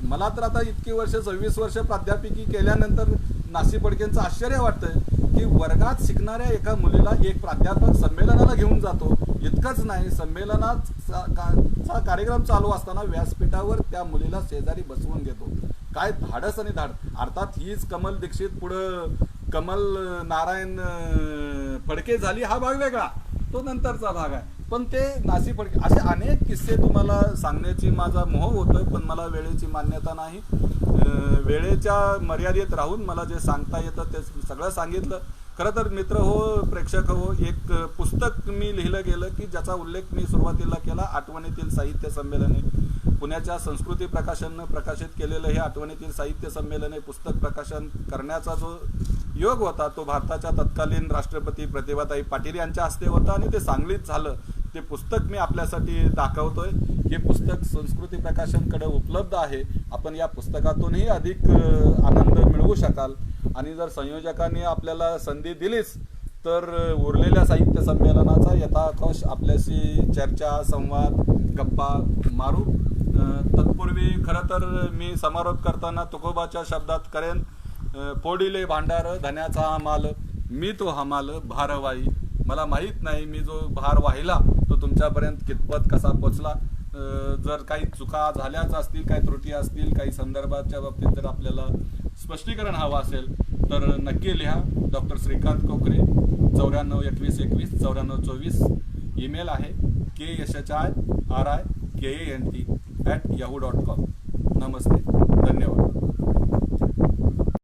मला तर आता इतकी वर्ष 26 वर्ष प्राध्यापकी केल्यानंतर नासी फडकेंचं आश्चर्य वाटतं की वर्गात शिकणाऱ्या एका मुलीला एक प्राध्यापक संमेलनाला घेऊन जातो. इतकंच नाही, संमेलनाचा कार्यक्रम चालू असताना व्यासपीठावर त्या मुलीला शेजारी बसवून घेतो. काय धाडस आणि धाड. अर्थात हीच कमल दीक्षित पुढं कमल नारायण फडके झाली, हा भाग वेगळा, तो नंतरचा भाग आहे. पण ते नासी फडके असे अनेक किस्से तुम्हाला सांगण्याची माझा मोह होतोय, पण मला वेळेची मान्यता नाही. वेळेच्या मर्यादेत राहून मला जे सांगता येतं ते सगळं सांगितलं. खरं तर मित्र हो, प्रेक्षक हो, एक पुस्तक मी लिहिलं गेलं की ज्याचा उल्लेख मी सुरुवातीला केला, आठवणीतील साहित्य संमेलने. पुण्याच्या संस्कृती प्रकाशननं प्रकाशित केलेलं हे आठवणीतील साहित्य संमेलने पुस्तक प्रकाशन करण्याचा जो योग होता तो भारताच्या तत्कालीन राष्ट्रपती प्रतिभाताई पाटील यांच्या हस्ते होता आणि ते सांगलीत झालं. ते पुस्तक मी आपल्यासाठी दाखवतोय. हे पुस्तक संस्कृती प्रकाशनकडे उपलब्ध आहे. आपण या पुस्तकातूनही अधिक आनंद मिळवू शकाल आणि जर संयोजकांनी आपल्याला संधी दिलीच तर उरलेल्या साहित्य संमेलनाचा यथावकाश आपल्याशी चर्चा, संवाद, गप्पा मारू. तत्पूर्वी खरं तर मी समारोप करताना तुकोबाच्या शब्दात करेन, फोडिले भांडार धन्याचा हमाल, मी तो हमाल भारवाई. मला माहीत नाही मी जो भार वाहिला तो तुमच्यापर्यंत कितपत कसा पोचला. जर काही चुका झाल्याच असतील, काही त्रुटी असतील, काही संदर्भाच्या बाबतीत जर आपल्याला स्पष्टीकरण हवं असेल तर नक्की लिहा. डॉक्टर श्रीकांत कोकरे 9421219424 ईमेल आहे KSHIRIKANT@yahoo.com. नमस्ते, धन्यवाद.